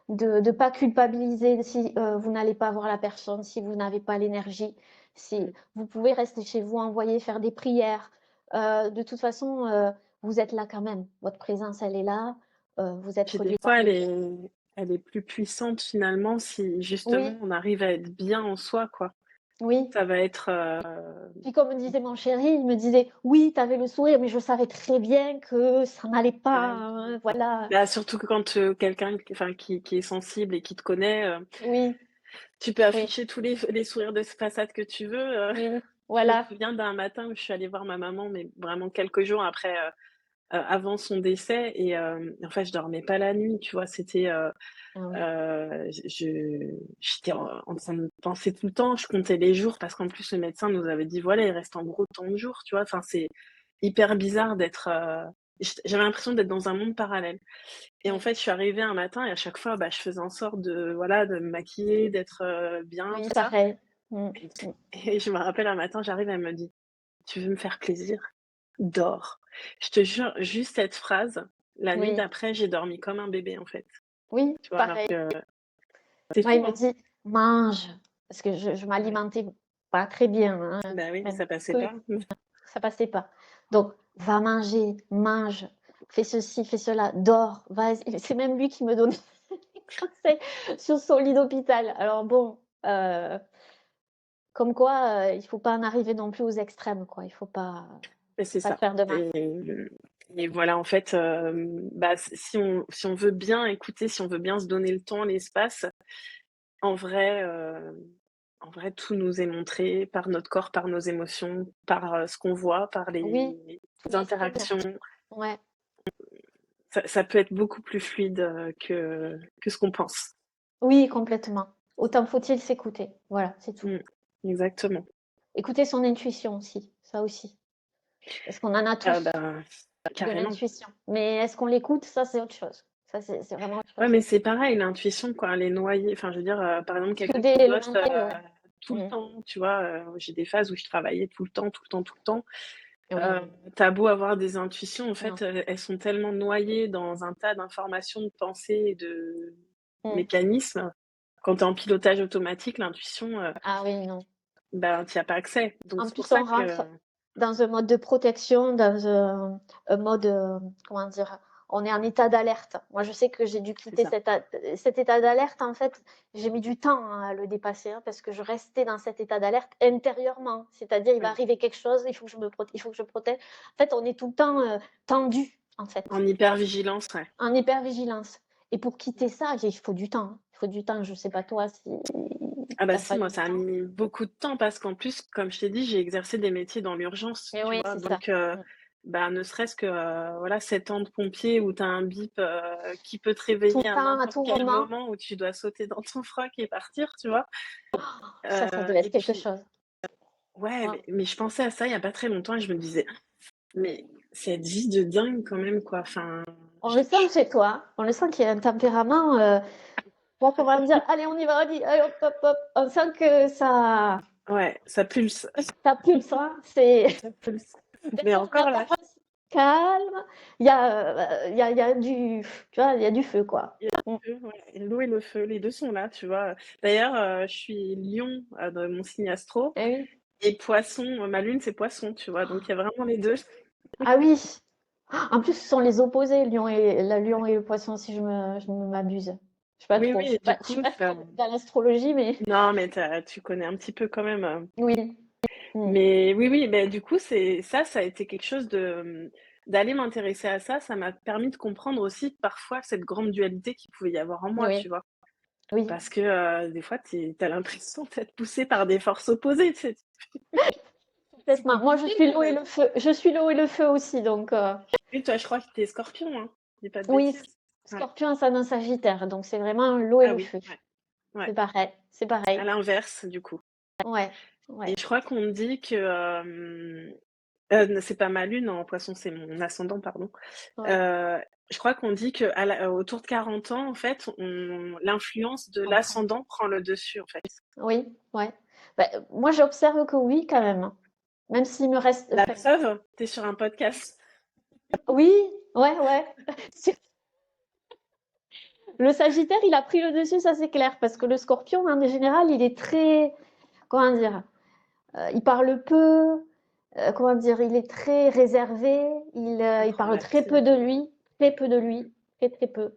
de ne pas culpabiliser si vous n'allez pas voir la personne, si vous n'avez pas l'énergie, si Mmh. vous pouvez rester chez vous, envoyer faire des prières. De toute façon, vous êtes là quand même. Votre présence, elle est là. Vous êtes Puis des relié par fois, le lien. elle est plus puissante finalement si justement Oui, on arrive à être bien en soi, quoi. oui. Ça va être, Puis comme me disait mon chéri, il me disait, oui, tu avais le sourire, mais je savais très bien que ça n'allait pas, ouais. hein, voilà. Bah, surtout que quand, quelqu'un enfin qui est sensible et qui te connaît, Oui, tu peux oui, afficher tous les sourires de façade que tu veux, oui, Je me voilà. souviens d'un matin où je suis allée voir ma maman, mais vraiment quelques jours après, avant son décès et en fait, je dormais pas la nuit, tu vois? C'était, Ah oui. j'étais en train de penser tout le temps, je comptais les jours parce qu'en plus le médecin nous avait dit: «Voilà, il reste en gros tant de jours», tu vois? Enfin, c'est hyper bizarre d'être, j'avais l'impression d'être dans un monde parallèle et en Mmh. fait, je suis arrivée un matin et à chaque fois, bah, je faisais en sorte de, voilà, de me maquiller, d'être, bien, Oui, tout ça pareil. Mmh, mmh. et je me rappelle un matin, j'arrive, elle me dit: «Tu veux me faire plaisir? Dors». Je te jure, juste cette phrase, la nuit Oui, d'après, j'ai dormi comme un bébé, en fait, oui, tu vois? Alors pareil. que c'est Moi, fou, il me hein? dit: «Mange», parce que je Ouais. m'alimentais pas très bien, hein, Bah oui, même ça passait peu, pas. ça passait pas. Donc: «Va manger, mange, fais ceci, fais cela, dors, vas-y». C'est même lui qui me donnait des conseils sur son lit d'hôpital. Alors bon, comme quoi, il faut pas en arriver non plus aux extrêmes, quoi. Il faut Mais c'est pas ça faire de mal. et voilà, en fait, bah, si on veut bien écouter, si on veut bien se donner le temps, l'espace, en vrai, tout nous est montré par notre corps, par nos émotions, par, ce qu'on voit, par Oui, les tous les signes. interactions. Ouais. Ça peut être beaucoup plus fluide, que ce qu'on pense. Oui, complètement. Autant faut-il s'écouter. Voilà, c'est tout. Mmh, exactement. Écouter son intuition aussi, ça aussi. Parce qu'on en a Ah tous bah, de carrément. l'intuition. Mais est-ce qu'on l'écoute? Ça, c'est autre chose. Ça, c'est vraiment autre Ouais, chose. mais c'est pareil, l'intuition, quoi, elle est noyée. Enfin, je veux dire, par exemple, quelqu'un Souder qui les bosse, mental, ouais. tout le Mmh. temps, tu vois? J'ai des phases où je travaillais tout le temps, tout le temps, tout le temps. Heu, Oui, tu beau avoir des intuitions, en non. fait, elles sont tellement noyées dans un tas d'informations, de pensées et de Mmh. mécanismes. Quand tu es en pilotage automatique, l'intuition, Ah oui, non. ben, tu y as pas accès. Donc En c'est pour plus, ça on que rentre dans un mode de protection, dans un mode, comment dire? On est en état d'alerte. Moi, je sais que j'ai dû c'est quitter ça. cet état d'alerte, en fait, j'ai mis du temps, hein, à le dépasser, hein, parce que je restais dans cet état d'alerte intérieurement. C'est-à-dire, il va Oui, arriver quelque chose, il faut que il faut que je protège. En fait, on est tout le temps, tendu, en fait, en hypervigilance, ouais. en hypervigilance. Et pour quitter ça, il faut du temps, hein. Il faut du temps. Je sais pas toi si Ah bah tu si, fallu moi du ça a temps? mis beaucoup de temps parce qu'en plus, comme je t'ai dit, j'ai exercé des métiers dans l'urgence, Mais tu oui, vois? c'est ça. Donc Mmh. bah, ne serait-ce que, voilà 7 ans de pompier où tu as un bip, qui peut te Tout réveiller le à temps, à n'importe tout quel moment. moment, où tu dois sauter dans ton froc et partir, tu vois? Ça devait être Et quelque puis chose. ouais, Waouh. mais je pensais à ça il y a pas très longtemps et je me disais: «Mais cette vie de dingue quand même quoi», enfin, On le je sent chez toi, on le sent qu'il y a un tempérament, Donc, on va me dire, allez, on y va, allez, hop, hop, hop. On sent que Ouais, ça pulse. ça pulse, hein. C'est Ça pulse. Mais déjà, je encore regarde là, ta face calme. Il y a tu vois, il y a du feu, quoi. il y a Mm. le feu, ouais, l'eau et le feu, les 2 sont là, tu vois? D'ailleurs, je suis Lion, dans mon signe astro Eh oui. et Poisson, ma lune, c'est Poisson, tu vois? Donc il y a vraiment les 2. Ah oui. En plus, ce sont les opposés, la lion et le poisson, si je ne m'abuse. Je sais pas Oui, trop. oui, et du Je suis coup, pas très dans l'astrologie, mais non, mais tu connais un petit peu quand même, oui. Mm. mais oui, oui, beh, du coup, c'est ça a été quelque chose de, d'aller m'intéresser à ça, ça m'a permis de comprendre aussi parfois cette grande dualité qu'il pouvait y avoir en moi, Oui, tu vois? oui. Parce que, des fois, tu as l'impression d'être poussé par des forces opposées, tu sais? C'est Complètement. Moi, je compliqué suis quand l'eau et même. le feu. Je suis l'eau et le feu aussi, donc Oui, toi, je crois que tu es Scorpion, hein? Si je dis pas de oui. bêtises? Ouais. Scorpion, assaillant Sagittaire, donc c'est vraiment l'eau et Ah le oui, feu. ouais, ouais. C'est pareil, c'est À pareil. l'inverse, du coup. Ouais, Et ouais, je crois qu'on me dit que, c'est pas ma lune en Poisson, c'est mon ascendant, pardon. ouais. Heu, je crois qu'on dit qu'à autour de 40 ans, en fait, on l'influence de Je comprends. l'ascendant prend le dessus, en fait. Oui, ouais. Bah, moi, j'observe que oui, quand même, hein. Même s'il me reste, La enfin, preuve, tu es sur un podcast. oui, ouais, ouais. Le Sagittaire, il a pris le dessus, ça c'est clair, parce que le Scorpion, en général, il est très, comment dire, il parle peu, comment dire, il est très réservé, il parle Introverti. très peu de lui, très très peu.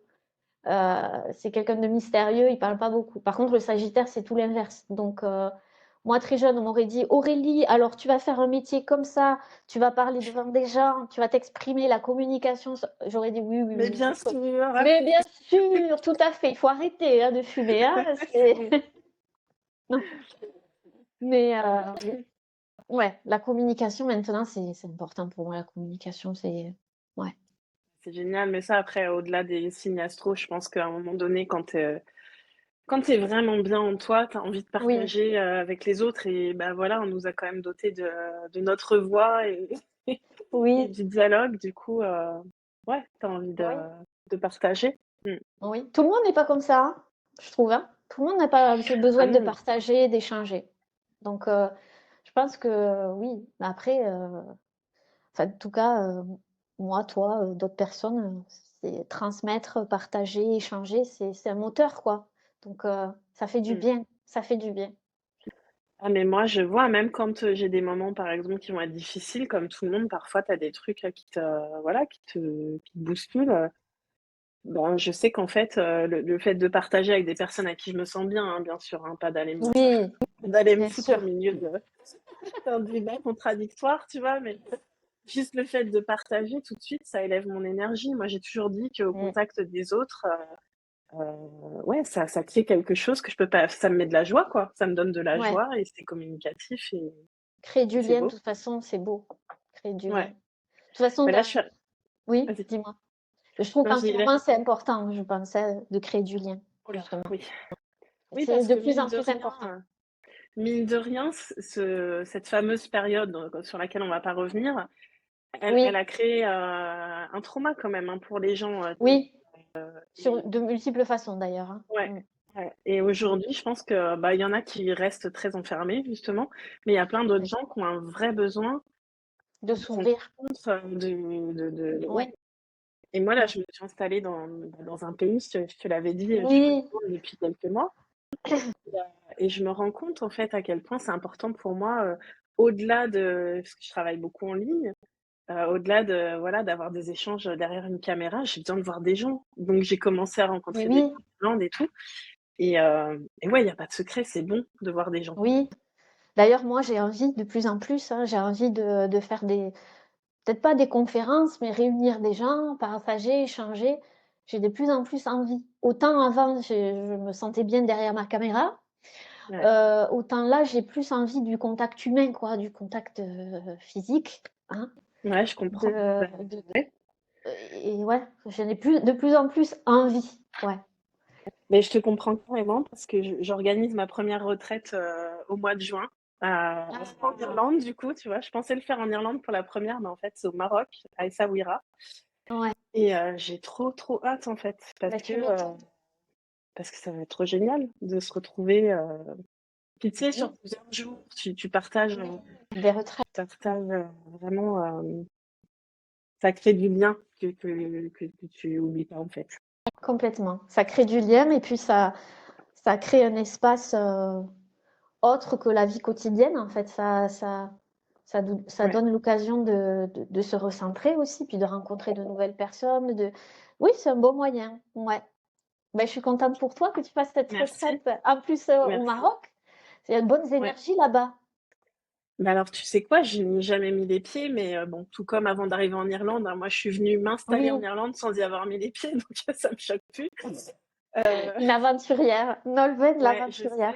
C'est quelqu'un de mystérieux, il parle pas beaucoup. Par contre, le Sagittaire, c'est tout l'inverse. Donc, moi, très jeune, on m'aurait dit, Aurélie, alors tu vas faire un métier comme ça, tu vas parler devant des gens, tu vas t'exprimer, la communication. J'aurais dit oui, oui, Mais oui. bien sûr! Mais bien sûr, tout à fait, il faut arrêter hein, de fumer. Hein, Non. Mais ouais, la communication maintenant, c'est important pour moi. La communication, c'est. Ouais. C'est génial, mais ça après au-delà des signes astro, je pense qu'à un moment donné quand tu es vraiment bien en toi, tu as envie de Oui, partager, avec les autres et bah, voilà, on nous a quand même dotés de notre voix et et oui, du dialogue du coup, ouais, tu as envie oui, de partager. Mmh. oui. Tout le monde n'est pas comme ça, hein, je trouve. Hein. Tout le monde n'a pas ce Ah besoin de non, partager, d'échanger. Donc, je pense que oui. Mais après, enfin, en tout cas, moi, toi, d'autres personnes, c'est transmettre, partager, échanger, c'est un moteur, quoi. Donc, ça fait du mmh. bien, ça fait du bien. Ah mais moi je vois même quand, j'ai des moments par exemple qui vont être difficiles comme tout le monde, parfois tu as des trucs, qui te voilà, qui te bousculent. Ben, je sais qu'en fait, le fait de partager avec des personnes à qui je me sens bien, hein, bien sûr, hein, pas Oui, d'aller me bien foutre au sûr. milieu d'un débat contradictoire, tu vois? Mais juste le fait de partager tout de suite, ça élève mon énergie. Moi, j'ai toujours dit qu'au Mmh. contact des autres, ouais, ça crée quelque chose que je peux pas ça me met de la joie, quoi. Ça me donne de la Ouais, joie et c'est communicatif créer et du c'est lien, de beau. toute façon, c'est beau. Créer du lien. Ouais. De toute façon, Mais là, je suis oui, vas-y. dis-moi. Je trouve Non, qu'en je ce disais moment, c'est important, je pense, de créer du lien, oh là, justement. oui. Oui, C'est parce de que plus en plus important. mine de rien, cette fameuse période sur laquelle on va pas revenir, elle Oui, a créé, un trauma quand même, hein, pour les gens, oui, sur et de multiples façons d'ailleurs. Hein. ouais, Mm. ouais et aujourd'hui, je pense que, bah, il y en a qui restent très enfermés justement, mais il y a plein d'autres Ouais. gens qui ont un vrai besoin De de se rendre s'ouvrir. compte, de Ouais, ouais et moi là, ouais. je me suis installée dans un pays, je te l'avais dit, je suis Oui, contente depuis quelques mois et je me rends compte en fait à quel point c'est important pour moi, au-delà de parce que je travaille beaucoup en ligne. Au-delà de voilà, d'avoir des échanges, derrière une caméra, j'ai besoin de voir des gens. Donc j'ai commencé à mais rencontrer des oui, gens d'Irlande et tout et ouais, il y a pas de secret, c'est bon de voir des gens. oui. D'ailleurs, moi, j'ai envie de plus en plus, hein, j'ai envie de faire peut-être pas des conférences, mais réunir des gens, partager, échanger. J'ai de plus en plus envie. Autant avant, je me sentais bien derrière ma caméra, Ouais, autant là, j'ai plus envie du contact humain, quoi, du contact physique, hein, ouais, je comprends. Bah, ouais. et ouais, j'en ai de plus en plus envie. Ouais. Mais je te comprends carrément parce que j'organise ma première retraite, au mois de juin, en Ah, Irlande du coup, tu vois? Je pensais le faire en Irlande pour la première, mais en fait, c'est au Maroc, à Essaouira ouais, et j'ai trop, trop hâte en fait parce bah, que, tu m'étonnes. parce que ça va être trop génial de se retrouver, puis tu sais, Oui, sur plusieurs jours, tu partages, oui, des retraites. tu partages, vraiment, ça crée du lien que tu oublies pas, en fait. Complètement. Ça crée du lien et puis ça crée un espace autre que la vie quotidienne, en fait. Ça Ouais, donne l'occasion de se recentrer aussi, puis de rencontrer de nouvelles personnes. Oui, c'est un bon moyen. Ouais. Ben, je suis contente pour toi que tu fasses cette merci, retraite. En plus, au merci. Maroc, il y a de bonnes Ouais. énergies là-bas. Bah, alors, tu sais quoi? Je n'y ai jamais mis les pieds, mais bon, tout comme avant d'arriver en Irlande, hein, moi, je suis venue m'installer en Oui, Irlande sans y avoir mis les pieds, donc ça me choque plus. Heu, une aventurière. Nolwenn ouais, l'aventurière.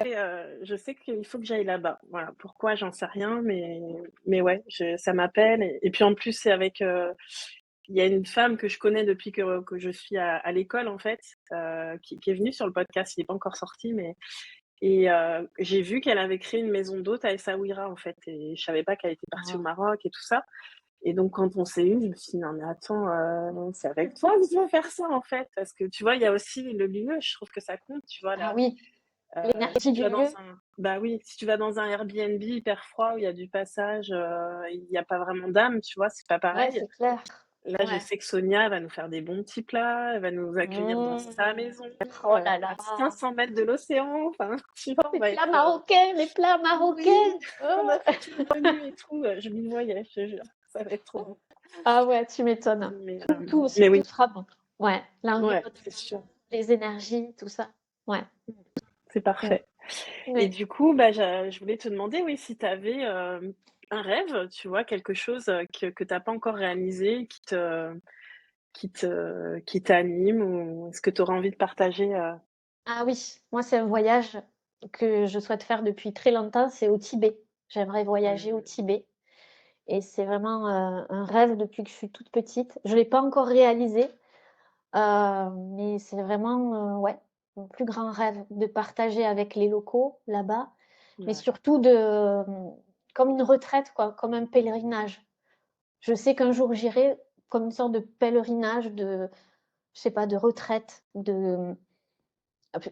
je sais qu'il faut que j'aille là-bas. Voilà, pourquoi, j'en sais rien, mais ouais, ça m'appelle et puis, en plus, c'est avec, il y a une femme que je connais depuis que je suis à l'école, en fait, qui est venue sur le podcast. Il est pas encore sorti, mais j'ai vu qu'elle avait créé une maison d'hôtes à Essaouira, en fait, et je savais pas qu'elle était partie au Ah, Maroc et tout ça. Et donc, quand on s'est eu, je me suis dit: «Non, mais attends, c'est avec toi que je dois faire ça, en fait». Parce que tu vois, il y a aussi le lieu, je trouve que ça compte, tu vois, ah là. oui, Si l'énergie tu du vas dans lieu. un bah oui, si tu vas dans un Airbnb hyper froid où il y a du passage, il y a pas vraiment d'âme, tu vois, c'est pas Ouais, pareil. c'est clair. Là, je Ouais. sais que Sonia, elle va nous faire des bons petits plats, elle va nous accueillir dans sa Mmh. maison, Oh là là. à 500 mètres de l'océan, enfin, tu vois, on va être, Les plats oui, marocains. on Oh. a fait tout le menu et tout, je m'y voyais, je te jure, ça va être trop bon. Ah ouais, tu m'étonnes. Mais, mais Tout oui, sera bon. Ouais, ouais, l'environnement, c'est sûr. les énergies, tout ça. Ouais. C'est Ouais. parfait. Et Ouais. du coup, bah, je voulais te demander, oui, si tu avais, un rêve, tu vois, quelque chose, que tu as pas encore réalisé, qui t'anime ou est-ce que tu aurais envie de partager, Ah oui, moi, c'est un voyage que je souhaite faire depuis très longtemps, c'est au Tibet. J'aimerais voyager au mmh, Tibet et c'est vraiment, un rêve depuis que je suis toute petite. Je l'ai pas encore réalisé, mais c'est vraiment, ouais, mon plus grand rêve de partager avec les locaux là-bas, mais ouais, surtout comme une retraite quoi, comme un pèlerinage. Je sais qu'un jour j'irai comme une sorte de pèlerinage je sais pas, de retraite,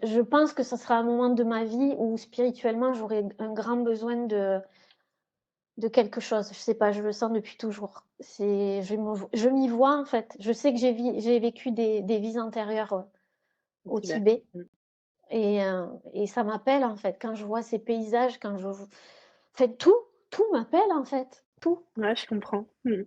je pense que ça sera un moment de ma vie où spirituellement j'aurai un grand besoin de quelque chose. Je sais pas, je le sens depuis toujours. Je m'y vois en fait. Je sais que j'ai vécu des vies antérieures au au Tibet. Tibet Mmh. et ça m'appelle en fait. Quand je vois ces paysages, en fait tout m'appelle en fait, tout. Ouais, je comprends. Mmh.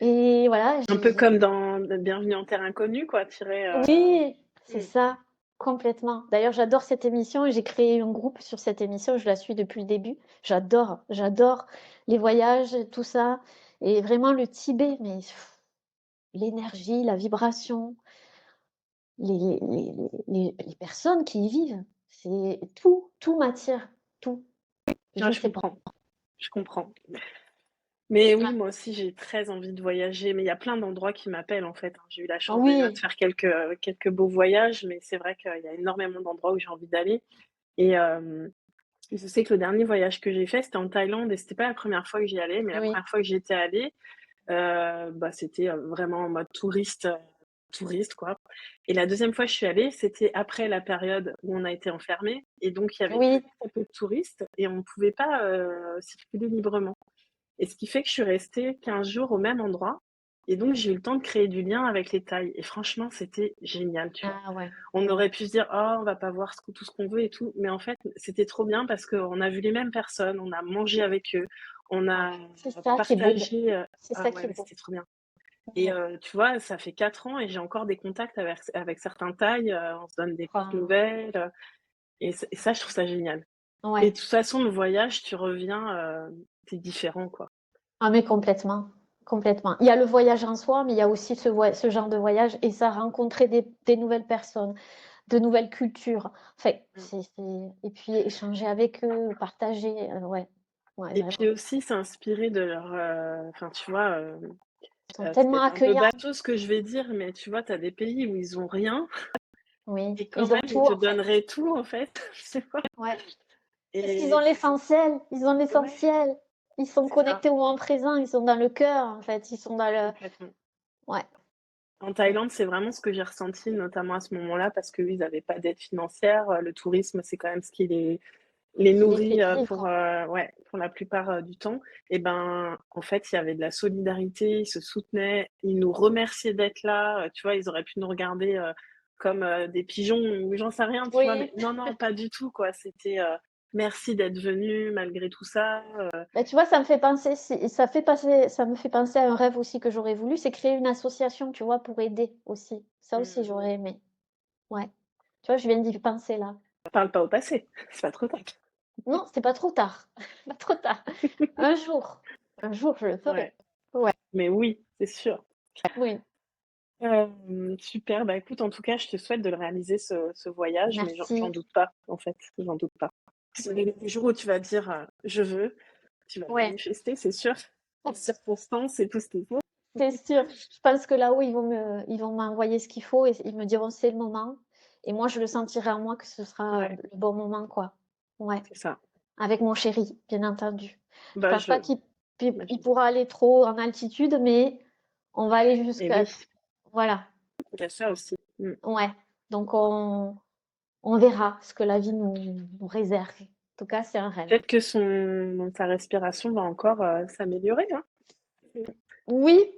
Et voilà, Un peu comme dans Bienvenue en terre inconnue, quoi, tu irais, oui, c'est mmh, ça, complètement. D'ailleurs, j'adore cette émission et j'ai créé un groupe sur cette émission, je la suis depuis le début. J'adore les voyages, tout ça et vraiment le Tibet, mais l'énergie, la vibration, les personnes qui y vivent, c'est tout m'attire, tout. ouais, Je je sais pas. comprends, je comprends. Mais Ouais. oui, moi aussi, j'ai très envie de voyager, mais il y a plein d'endroits qui m'appellent, en fait, hein. J'ai eu la Ah chance déjà de oui, faire quelques beaux voyages, mais c'est vrai qu'il y a énormément d'endroits où j'ai envie d'aller et je sais que le dernier voyage que j'ai fait, c'était en Thaïlande et c'était pas la première fois que j'y allais, mais la oui, première fois que j'y étais allée, bah, c'était, vraiment en mode touriste, quoi et la deuxième fois que je suis allée, c'était après la période où on a été enfermés et donc il y avait très, oui. très peu de touristes et on ne pouvait pas, circuler librement. Et ce qui fait que je suis restée 15 jours au même endroit et donc j'ai eu le temps de créer du lien avec les Thaïs et franchement, c'était génial, tu vois? Ah ouais. On aurait pu se dire: «Oh, on va pas voir tout ce qu'on veut et tout», mais en fait, c'était trop bien parce qu'on a vu les mêmes personnes, on a mangé avec eux, on Ouais. a C'est ça qui est beau. partagé, C'est ah ça ouais, qui est mais beau. c'était trop bien et Ouais. tu vois, ça fait 4 ans et j'ai encore des contacts avec certains Thaïs, on se donne des petites Enfin, nouvelles, et ça, je trouve ça génial et ouais. de toute façon, le voyage, tu reviens, tu différent, quoi. Ah mais complètement, complètement. Il y a le voyage en soi, mais il y a aussi ce genre de voyage et ça rencontrer des nouvelles personnes, de nouvelles cultures. Enfin, Mmh. et puis échanger avec eux, partager, ouais, ouais, Et vraiment. puis aussi s'inspirer de leur, enfin, tu vois, Ils sont c'est tellement peut-être un peu accueillants. bateau ce que je vais dire, mais tu vois, tu as des pays où ils ont rien Oui, et quand ils ont même ils tout te en fait. donneraient tout, en fait, tu vois? Ouais. Parce qu'ils ont Et l'essentiel, ils ont ouais, l'essentiel. Ils sont c'est ça, connectés au moment présent, ils sont dans le cœur en fait, ils sont dans le complètement. ouais. En Thaïlande, c'est vraiment ce que j'ai ressenti, notamment à ce moment-là, parce qu'eux, ils avaient pas d'aide financière. Le tourisme, c'est quand même ce qui les qui les fait nourrit, vivre. ouais, pour la plupart, du temps. Et ben, en fait, il y avait de la solidarité, ils se soutenaient, ils nous remerciaient d'être là, tu vois? Ils auraient pu nous regarder, comme, des pigeons ou j'en sais rien, tu vois? Mais Oui. non, non, pas du tout, quoi. C'était, «Merci d'être venus malgré tout ça», Bah, tu vois, ça me fait penser ça me fait penser à un rêve aussi que j'aurais voulu, c'est créer une association, tu vois, pour aider aussi. Ça aussi, mmh, j'aurais aimé. Ouais. Tu vois, je viens d'y penser là. parle pas au passé, c'est pas trop tard. Non, c'est pas trop tard. Pas trop tard. Un jour, un jour, je le ferai. Ouais, Ouais, mais oui, c'est sûr. oui. Super, bah, écoute, en tout cas, je te souhaite de le réaliser ce voyage, mais j'en Merci. doute pas, en fait, j'en doute pas. C'est le jour où tu vas dire, «Je veux», tu vas le Ouais, manifester, c'est sûr, en circonstances et tout ce qu'il faut. c'est sûr. Je pense que là-haut, ils vont m'envoyer ce qu'il faut et ils me diront: «C'est le moment» et moi, je le sentirai en moi que ce sera, Ouais, le bon moment, quoi. Ouais, c'est ça. avec mon chéri, bien entendu. Je Bah, pense pas il j'imagine. pourra aller trop en altitude, mais on va aller Et oui, jusqu'à voilà, il y a ça aussi. Mmh. ouais. Donc on verra ce que la vie nous réserve. En tout cas, c'est un rêve. Peut-être que sa respiration va encore, s'améliorer, hein? Mmh. Oui,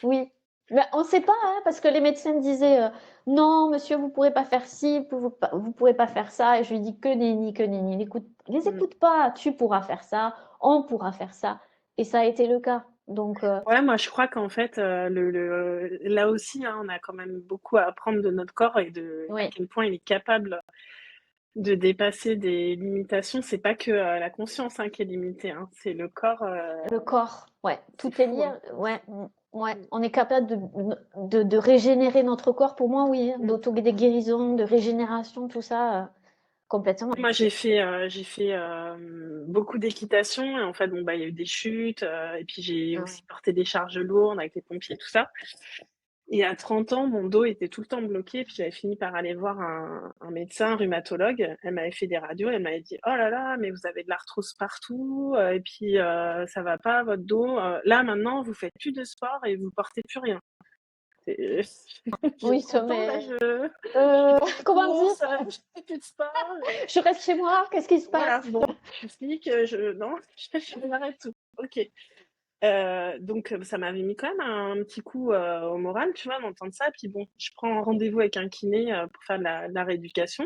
oui. Bah, on sait pas, hein, parce que les médecins disaient, «Non monsieur, vous pourrez pas faire ci, vous pourrez pas faire ça» et je lui dis: «Que nenni, que nenni, les Mmh. écoute pas, tu pourras faire ça, on pourra faire ça» et ça a été le cas. Donc Ouais, moi, je crois qu'en fait, là aussi, hein, on a quand même beaucoup à apprendre de notre corps et de à oui, quel point il est capable de dépasser des limitations. C'est pas que, la conscience, hein, qui est limitée, hein, c'est le corps, le corps, ouais, c'est tout est fou, lié, hein. ouais, ouais, Mmh. on est capable de régénérer notre corps pour moi, oui, hein, Mmh. d'auto-guérison, de régénération, tout ça, complètement. Moi, j'ai fait, beaucoup d'équitation et en fait, bon, bah, il y a eu des chutes, et puis j'ai Ah ouais. aussi porté des charges lourdes avec les pompiers, tout ça. Et à 30 ans, mon dos était tout le temps bloqué, puis j'avais fini par aller voir un médecin rhumatologue. Elle m'avait fait des radios, elle m'avait dit: «Oh là là, mais vous avez de l'arthrose partout, et puis, ça va pas votre dos, là maintenant vous faites plus de sport et vous portez plus rien». Et j'ai Oui, ça 30 ans là, mais je fais heu, plus de comment dire? courses, je fais plus de sport, Je reste chez moi, qu'est-ce qui se voilà, passe? bon, je suis flic, je non, je m'arrête tout. OK. Donc ça m'avait mis quand même un petit coup, au moral, tu vois, d'entendre ça. Puis bon, je prends rendez-vous avec un kiné, pour faire de la rééducation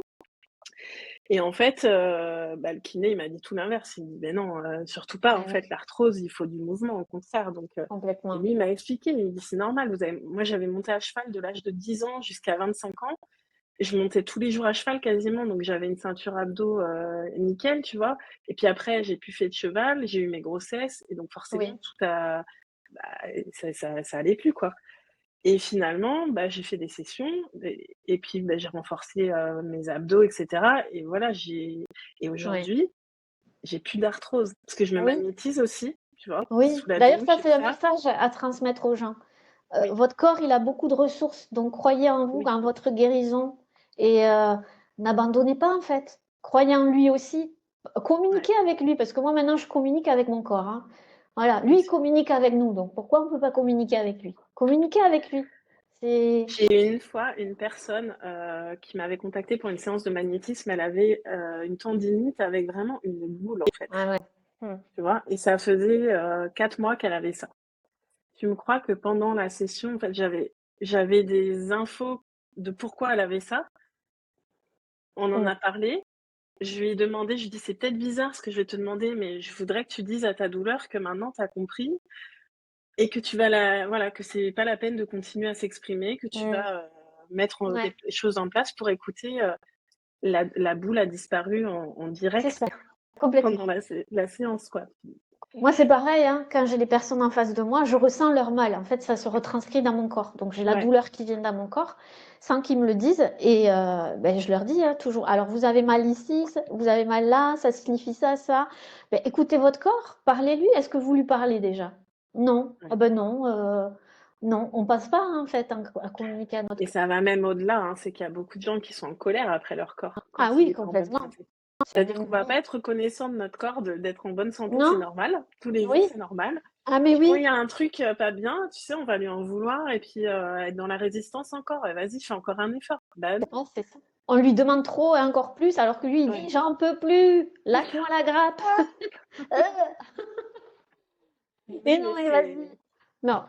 et en fait, bah, le kiné, il m'a dit tout l'inverse. Il me dit: «Beh non, surtout pas, en Eh oui, fait, l'arthrose, il faut du mouvement, au contraire». Donc et complètement. lui, il m'a expliqué, il me dit: «C'est normal, vous avez» moi, j'avais monté à cheval de l'âge de 10 ans jusqu'à 25 ans. Je montais tous les jours à cheval quasiment, donc j'avais une ceinture abdos, nickel, tu vois? Et puis après, j'ai plus fait de cheval, j'ai eu mes grossesses et donc forcément Oui, tout a bah, ça allait plus, quoi. Et finalement, bah, j'ai fait des sessions et puis, bah, j'ai renforcé, mes abdos et cetera et voilà, et oui, aujourd'hui, j'ai plus d'arthrose parce que je me oui, magnétise aussi, tu vois? oui. Sous la D'ailleurs, douche ça, et c'est tout un ça. message à transmettre aux gens. Oui, Votre corps, il a beaucoup de ressources, donc croyez en vous, oui, en votre guérison et n'abandonnez pas, en fait. Croyez en lui aussi. ouais, Communiquez avec lui, parce que moi, maintenant, je communique avec mon corps, hein. Voilà, lui, il aussi. communique avec nous, donc pourquoi on ne peut pas communiquer avec lui? Communiquez avec lui. C'est J'ai eu une fois une personne, qui m'avait contactée pour une séance de magnétisme. Elle avait, une tendinite avec vraiment une boule, en fait, ah ouais. Mmh. tu vois? Et ça faisait, 4 mois qu'elle avait ça. Tu me crois que pendant la session, en fait, j'avais des infos de pourquoi elle avait ça. On en Mmh. a parlé. Je lui ai demandé, je lui ai dit: «C'est peut-être bizarre ce que je vais te demander, mais je voudrais que tu dises à ta douleur que maintenant tu as compris et que tu vas la voilà, que c'est pas la peine de continuer à s'exprimer, que tu Mmh. vas, mettre, Ouais, des choses en place pour écouter». La boule a disparu en c'est direct ça, complètement. pendant la séance, quoi. Moi, c'est pareil, hein, quand j'ai les personnes en face de moi, je ressens leur mal. En fait, ça se retranscrit dans mon corps. Donc, j'ai la Ouais, douleur qui vient dans mon corps sans qu'ils me le disent. Et ben, je leur dis hein, toujours, alors vous avez mal ici, vous avez mal là, ça signifie ça, ça. Ben, écoutez votre corps, parlez-lui. Est-ce que vous lui parlez déjà? Non. ouais Ah ben non, non, on passe pas hein, en fait à communiquer à notre et corps. ça va même au-delà, hein, c'est qu'il y a beaucoup de gens qui sont en colère après leur corps, Ah quand il oui, est pas en bonne complètement. santé. C'est un C'est-à-dire qu'on va ennemi. pas être reconnaissant de notre corps, d'être en bonne santé, c'est Non, normal. Tous les jours, oui. c'est normal. Ah mais Quand oui, il y a un truc, pas bien, tu sais, on va lui en vouloir et puis, être dans la résistance encore. Vas-y, fais encore un effort. Bah non. ouais, c'est ça. On lui demande trop et encore plus, alors que lui, il dit: Ouais. «J'en peux plus, lâche-moi la grappe». Et Oui, non, mais mais vas-y. Non,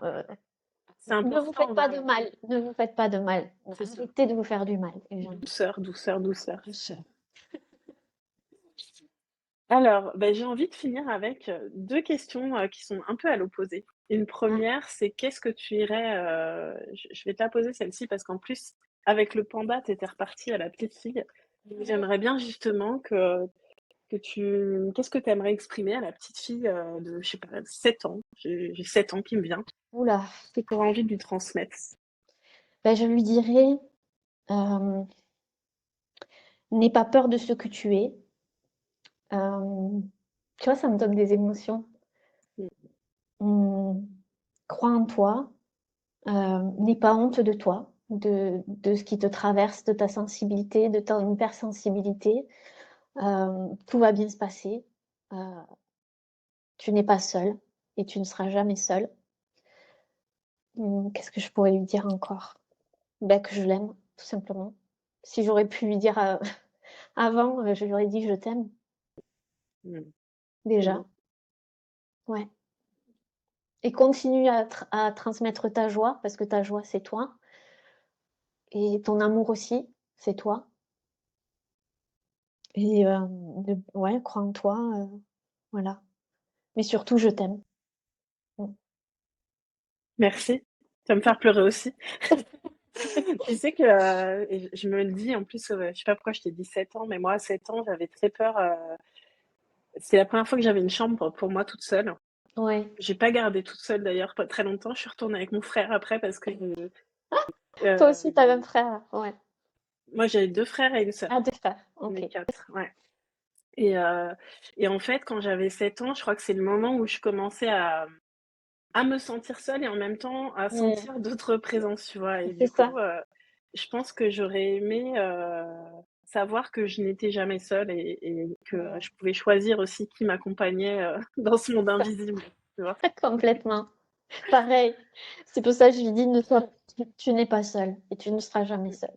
c'est ne vous faites important, pas de mal, ne vous faites pas de mal. c'est ça. Arrêtez de vous faire du mal, les gens. Douceur, douceur, douceur. Douceur. Alors, j'ai envie de finir avec, 2 questions, qui sont un peu à l'opposé. Une Ah, première, c'est qu'est-ce que tu irais, je vais te la poser celle-ci parce qu'en plus, avec le panda, tu étais repartie à la petite fille. oui. J'aimerais bien justement que tu qu'est-ce que tu aimerais exprimer à la petite fille, de, je sais pas, 7 ans? J'ai 7 ans qui me vient. Ouh là, Qu'est-ce que tu aurais envie de lui transmettre? je lui dirais, hem: «N'aie pas peur de ce que tu es». Tu vois, ça me donne des émotions. Mmh, Mmh, crois en toi, n'aie pas honte de toi, de ce qui te traverse, de ta sensibilité, de ton hypersensibilité. Tout va bien se passer. Heu, Tu n'es pas seul et tu ne seras jamais seul. Qu'est-ce que je pourrais lui dire encore? Que je l'aime, tout simplement. Si j'aurais pu lui dire, avant, je lui aurais dit: «Je t'aime», mmh, c'est déjà, beau. ouais, et continue à transmettre ta joie parce que ta joie, c'est toi, et ton amour aussi, c'est toi, et de ouais, crois en toi, voilà, mais surtout je t'aime. Mmh. Merci, ça va me faire pleurer aussi. Tu sais que, et je me le dis en plus, je sais pas pourquoi je t'ai dit 7 ans, mais moi à 7 ans, j'avais très peur, c'était la première fois que j'avais une chambre pour moi toute seule. Ouais. J'ai pas gardé toute seule d'ailleurs pas très longtemps, je suis retournée avec mon frère après parce que, Toi aussi, tu as heu, un frère? Ouais. moi j'avais 2 frères et une Ah, sœur, 2 frères, on est OK. 4, ouais, et heu et en fait, quand j'avais 7 ans, je crois que c'est le moment où je commençais à me sentir seule et en même temps à Mmh. sentir d'autres présences, tu vois? Et C'est du ça, coup, je pense que j'aurais aimé, savoir que je n'étais jamais seule et que mmh, je pouvais choisir aussi qui m'accompagnait, dans ce monde c'est ça, invisible, tu vois? complètement. Pareil. C'est pour ça que je lui dis: «Ne sois tu n'es pas seul et tu ne seras jamais Mmh. seul».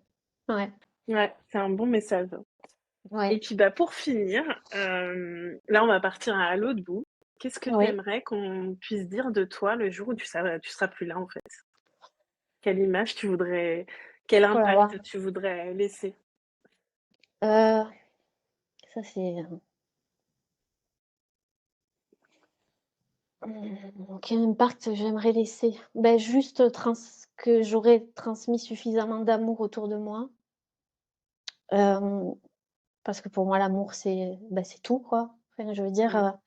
Ouais, Ouais, c'est un bon message. Et ouais, puis, pour finir, là, on va partir à l'autre bout. Qu'est-ce que tu oui. aimerais qu'on puisse dire de toi le jour où tu seras plus là, en fait? Quelle image tu voudrais quel Oh là là, impact tu voudrais laisser? heu, ça c'est, quel impact j'aimerais laisser? Juste que j'aurais transmis suffisamment d'amour autour de moi, hem, parce que pour moi l'amour c'est tout quoi. Enfin, je veux dire, Mmh.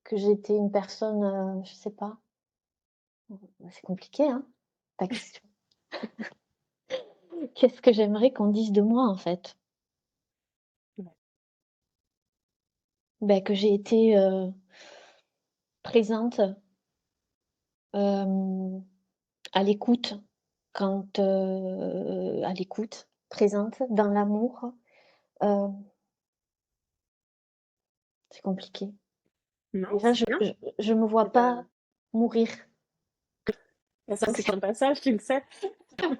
que j'ai été une personne, je sais pas, c'est compliqué, hein, ta question. Qu'est-ce que j'aimerais qu'on dise de moi, en fait? Ouais. Que j'ai été, présente, hem, à l'écoute à l'écoute, présente dans l'amour, heu, c'est compliqué. Non, Déjà, c'est je bien, je je me vois c'est pas pas mourir. ça, Donc c'est qu'un passage, tu le sais.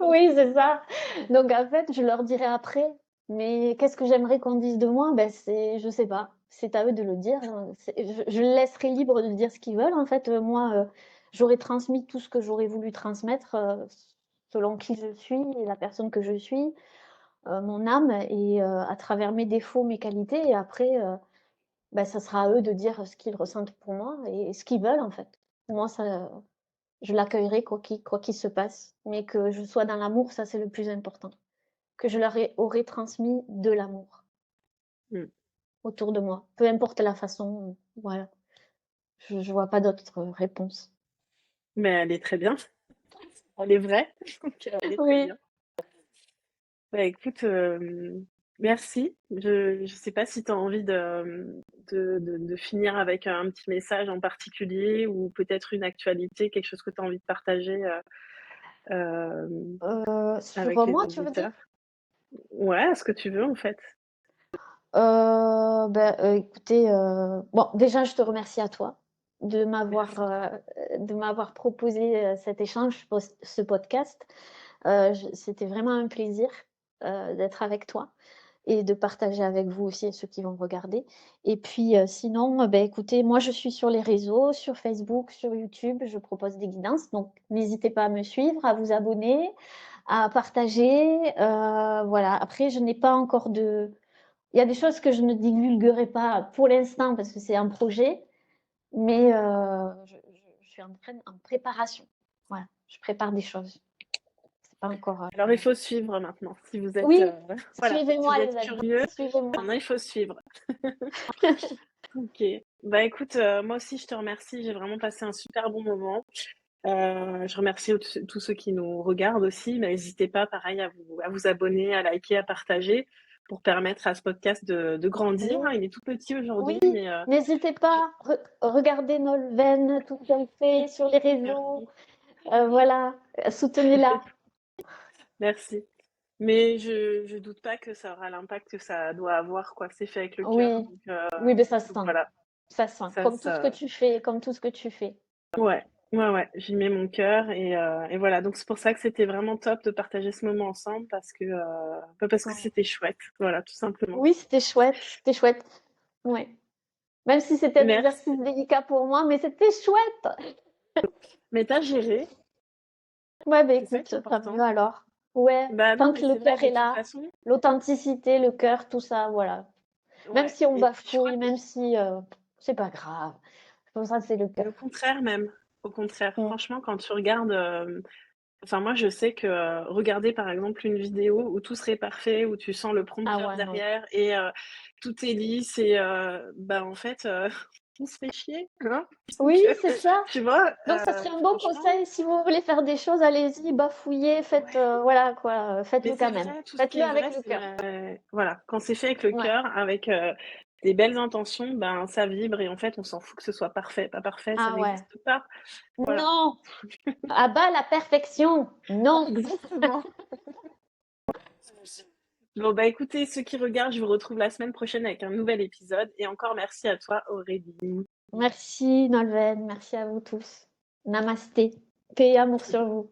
oui, c'est ça. Donc en fait, je leur dirai après, mais qu'est-ce que j'aimerais qu'on dise de moi? C'est je sais pas, c'est à eux de le dire, je les laisserai libres de dire ce qu'ils veulent en fait, moi, j'aurais transmis tout ce que j'aurais voulu transmettre, selon qui je suis et la personne que je suis, mon âme, et à travers mes défauts, mes qualités, et après, ça sera à eux de dire ce qu'ils ressentent pour moi et ce qu'ils veulent en fait. Moi ça Je l'accueillerai quoi qu'il se passe, mais que je sois dans l'amour, ça, c'est le plus important. Que je leur aurais transmis de l'amour Mmh. autour de moi, peu importe la façon, voilà. Je vois pas d'autre réponse. Mais elle est très bien, elle est vraie, donc elle est très Oui. bien. Écoute, merci. Je sais pas si tu as envie de finir avec un petit message en particulier ou peut-être une actualité, quelque chose que tu as envie de partager, hem, Sur, avec les moi, tu veux dire? auditeurs? Ouais, ce que tu veux, en fait. Écoutez, bon, déjà, je te remercie à toi. de m'avoir proposé cet échange, ce podcast. C'était vraiment un plaisir d'être avec toi et de partager avec vous aussi, ceux qui vont regarder. Et puis sinon, ben, écoutez, moi je suis sur les réseaux, sur Facebook, sur YouTube, je propose des guidances. Donc n'hésitez pas à me suivre, à vous abonner, à partager. Voilà. Après, je n'ai pas encore de... Il y a des choses que je ne divulguerai pas pour l'instant parce que c'est un projet, mais je suis en préparation. Voilà, je prépare des choses. C'est pas encore. Alors, il faut suivre maintenant. Si vous êtes, Oui, voilà, si vous suivez-moi les êtes amis, curieux, suivez-moi. maintenant il faut suivre. OK. Bah, écoute, moi aussi je te remercie, j'ai vraiment passé un super bon moment. Je remercie tous ceux qui nous regardent aussi. N'hésitez pas, pareil, à vous abonner, à liker, à partager pour permettre à ce podcast de grandir, hein. Oui, Il est tout petit oui, aujourd'hui, mais n'hésitez je pas, regardez Nolwenn, tout ce qu'elle fait sur les réseaux. merci. Voilà, soutenez-la. Merci. Mais je doute pas que ça aura l'impact que ça doit avoir, quoi. C'est fait avec le cœur, Oui, oui, mais ça se donc sent. voilà, Ça se sent. ça Comme tout ce que ça tu fais, comme tout ce que tu fais. ouais, ouais, j'y mets mon cœur et voilà. Donc c'est pour ça que c'était vraiment top de partager ce moment ensemble parce que Ouais. c'était chouette. Voilà, tout simplement. Oui, c'était chouette, c'était chouette. Ouais. Même si c'était un Merci. exercice délicat pour moi, mais c'était chouette. Mais tu géré, Ouais, bah c'est ça écoute, qui est tant mieux important. alors. Ouais, Bah non, tant mais que le c'est vrai, cœur de est toute là, façon, l'authenticité, le cœur, tout ça, voilà. Même ouais. si on Et puis je crois bafouille, même si c'est pas grave. Pour ça, c'est le mais au cœur. contraire même, au contraire, Mm. franchement, quand tu regardes, enfin moi je sais que, regarder par exemple une vidéo où tout serait parfait, où tu sens le Ah prompteur ouais, non. derrière et tout est lisse et bah, en fait, on se fait chier, hein? Donc Oui, c'est ça. tu vois? Donc, ça serait un bon Franchement conseil. Si vous voulez faire des choses, allez-y, bafouillez, faites, ouais, voilà quoi, mais faites-le c'est quand même. vrai, tout ce qui Faites-le est avec vrai, le c'est cœur. voilà, quand c'est fait avec le Ouais. cœur, avec, des belles intentions, ben, ça vibre et en fait, on s'en fout que ce soit parfait. Pas parfait, ça Ah ouais. n'existe pas. Voilà. Non, à bas la perfection. Non. Exactement. Bon, bah, écoutez, ceux qui regardent, je vous retrouve la semaine prochaine avec un nouvel épisode et encore merci à toi, Aurélie. Merci Nolwenn, merci à vous tous. Namasté. Paix et amour sur vous.